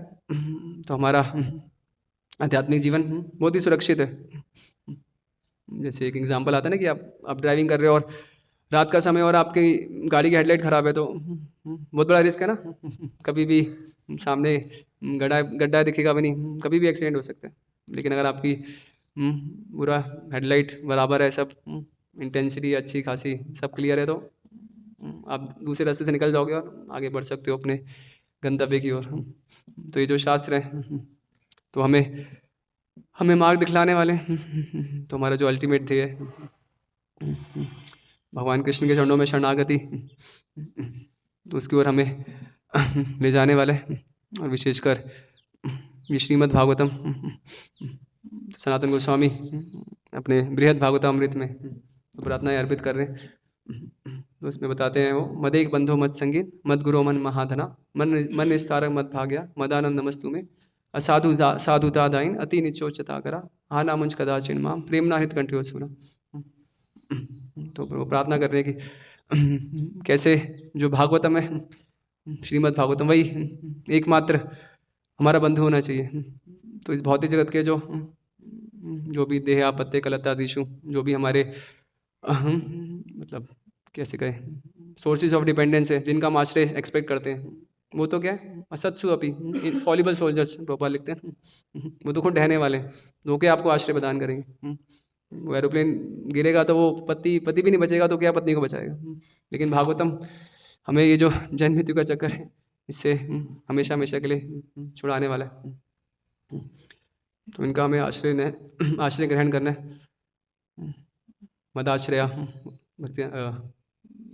तो हमारा आध्यात्मिक जीवन बहुत ही सुरक्षित है। जैसे एक एग्जांपल आता है ना कि आप ड्राइविंग कर रहे हो और रात का समय और आपकी गाड़ी की हेडलाइट ख़राब है, तो बहुत बड़ा रिस्क है ना, कभी भी सामने गड्ढा दिखेगा भी नहीं, कभी भी एक्सीडेंट हो सकता है। लेकिन अगर आपकी पूरा हेडलाइट बराबर है, सब इंटेंसिटी अच्छी खासी सब क्लियर है, तो आप दूसरे रास्ते से निकल जाओगे और आगे बढ़ सकते हो अपने गंतव्य की ओर। तो ये जो शास्त्र है तो हमें मार्ग दिखलाने वाले, तो हमारा जो अल्टीमेट ध्येय है भगवान कृष्ण के चरणों में शरणागति, तो उसकी ओर हमें ले जाने वाले। और विशेषकर ये श्रीमद् भागवतम सनातन गोस्वामी अपने बृहद भागवतामृत में तो प्रार्थनाएं अर्पित कर रहे हैं। तो उसमें बताते हैं वो, मदेक बंधो मत संगीत मद गुरो मन महाधना मन निस्तारक मत भाग्या मदानंद नमस्तु में साधुता दाइन अति निचोचता करा हा नामुंज कदाचिन माम प्रेमना हित कंठ्यो सुना। तो वो प्रार्थना कर रहे हैं कि कैसे जो भागवतम है श्रीमद् भागवतम वही एकमात्र हमारा बंधु होना चाहिए। तो इस भौतिक जगत के जो भी देह आपत्य कलतादिशु जो भी हमारे मतलब कैसे कहें सोर्सेज ऑफ डिपेंडेंस है, जिनका हम आश्रय एक्सपेक्ट करते हैं, वो तो क्या है असत्सु अपी इनफॉलिबल सोल्जर्स प्रोपाल लिखते हैं, वो तो खुद ढहने वाले, वो क्या आपको आश्रय प्रदान करेंगे। वो एरोप्लेन गिरेगा तो वो पति भी नहीं बचेगा, तो क्या पत्नी को बचाएगा। लेकिन भागवतम हमें ये जो जन्म मृत्यु का चक्कर है इससे हमेशा हमेशा के लिए छुड़ाने वाला है। तो इनका हमें आश्रय ग्रहण करना है। मदाश्रया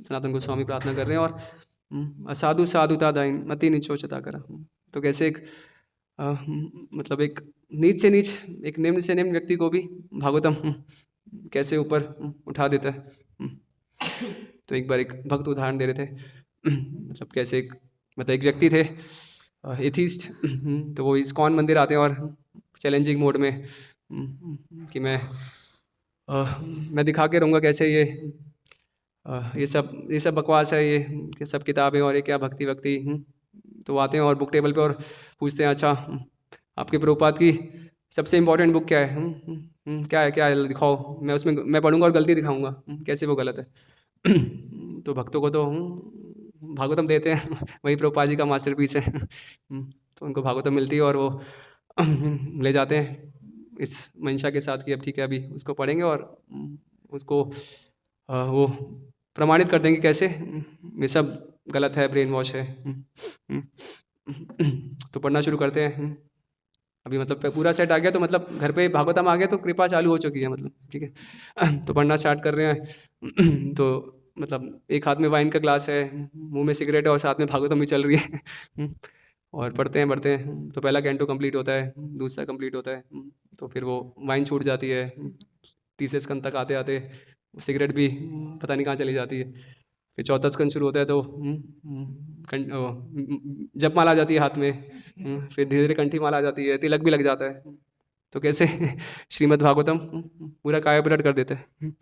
सनातन गोस्वामी प्रार्थना कर रहे हैं। और असाधु साधुता दाइन अति निचोचता करा, तो कैसे एक मतलब एक नीच से नीच एक निम्न से निम्न व्यक्ति को भी भागवतम कैसे ऊपर उठा देता है। तो एक बार एक भक्त उदाहरण दे रहे थे, मतलब कैसे एक व्यक्ति थे एथीस्ट, तो वो इस्कॉन मंदिर आते हैं और चैलेंजिंग मोड में कि मैं दिखा के रहूँगा कैसे ये सब बकवास है, ये सब किताबें और ये क्या भक्ति। तो आते हैं और बुक टेबल पे और पूछते हैं, अच्छा आपके प्रभुपाद की सबसे इम्पोर्टेंट बुक क्या है, क्या है दिखाओ, मैं उसमें मैं पढ़ूंगा और गलती दिखाऊंगा कैसे वो गलत है। तो भक्तों को तो भागवतम देते हैं, वही प्रभुपाद जी का मास्टरपीस है। तो उनको भागवतम मिलती है और वो ले जाते हैं इस मंशा के साथ कि अब ठीक है, अभी उसको पढ़ेंगे और उसको वो प्रमाणित कर देंगे कैसे ये सब गलत है, ब्रेन वॉश है। तो पढ़ना शुरू करते हैं। अभी मतलब पूरा सेट आ गया, तो मतलब घर पे भागवतम आ गया तो कृपा चालू हो चुकी है, मतलब ठीक है। तो पढ़ना स्टार्ट कर रहे हैं। तो मतलब एक हाथ में वाइन का ग्लास है, मुंह में सिगरेट है और साथ में भागवतम भी चल रही है। और पढ़ते हैं तो पहला कैंटो कंप्लीट होता है, दूसरा कंप्लीट होता है, तो फिर वो वाइन छूट जाती है। तीसरे स्कंद तक आते आते सिगरेट भी पता नहीं कहाँ चली जाती है। फिर चौथा स्कंद शुरू होता है तो जपमाला आ जाती है हाथ में। फिर धीरे धीरे कंठी माला आ जाती है, तिलक भी लग जाता है। तो कैसे श्रीमद् भागवतम पूरा कायापलट कर देते हैं।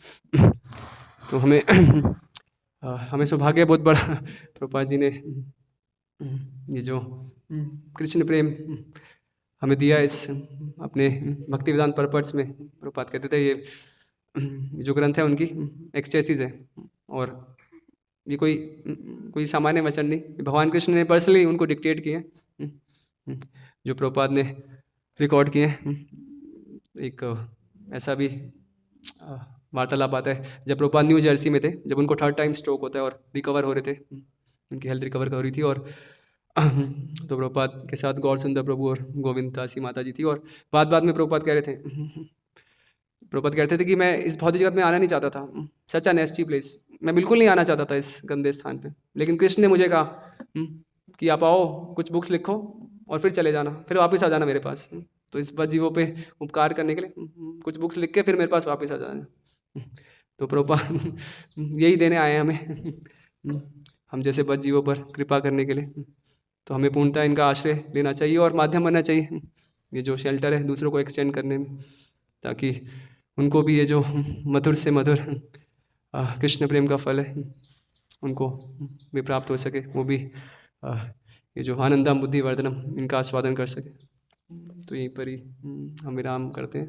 तो हमें सौभाग्य बहुत बड़ा प्रभुपाद जी ने ये जो कृष्ण प्रेम हमें दिया इस अपने भक्ति वेदांत पर्पट्स में। प्रभुपाद कहते थे ये जो ग्रंथ है उनकी एक्सटेसिस है, और ये कोई सामान्य वचन नहीं, भगवान कृष्ण ने पर्सनली उनको डिक्टेट किए जो प्रभुपाद ने रिकॉर्ड किए। एक ऐसा भी वार्तालाप आता है जब प्रभुपाद न्यू जर्सी में थे, जब उनको 3rd टाइम स्ट्रोक होता है और रिकवर हो रहे थे, उनकी हेल्थ रिकवर हो रही थी। और तो प्रभुपाद के साथ गौर सुंदर प्रभु और गोविंद दासी माता जी थी। और बाद में प्रभुपाद कह रहे थे, प्रभुपाद कहते थे कि मैं इस भौतिक जगत में आना नहीं चाहता था, सच अ नेस्टी प्लेस, मैं बिल्कुल नहीं आना चाहता था इस गंदे स्थान पे। लेकिन कृष्ण ने मुझे कहा कि आप आओ, कुछ बुक्स लिखो और फिर चले जाना, फिर वापस आ जाना मेरे पास। तो इस बद जीवों पे उपकार करने के लिए कुछ बुक्स लिख के फिर मेरे पास वापस आ जाना। तो प्रभुपाद यही देने आए हैं हमें, हम जैसे बद जीवों पर कृपा करने के लिए। तो हमें पूर्णतः इनका आश्रय लेना चाहिए और माध्यम बनना चाहिए, ये जो शेल्टर है दूसरों को एक्सटेंड करने में, ताकि उनको भी ये जो मधुर से मधुर कृष्ण प्रेम का फल है उनको भी प्राप्त हो सके, वो भी ये जो आनंदम बुद्धि वर्धनम इनका आस्वादन कर सके। तो यहीं पर ही हम विराम करते हैं।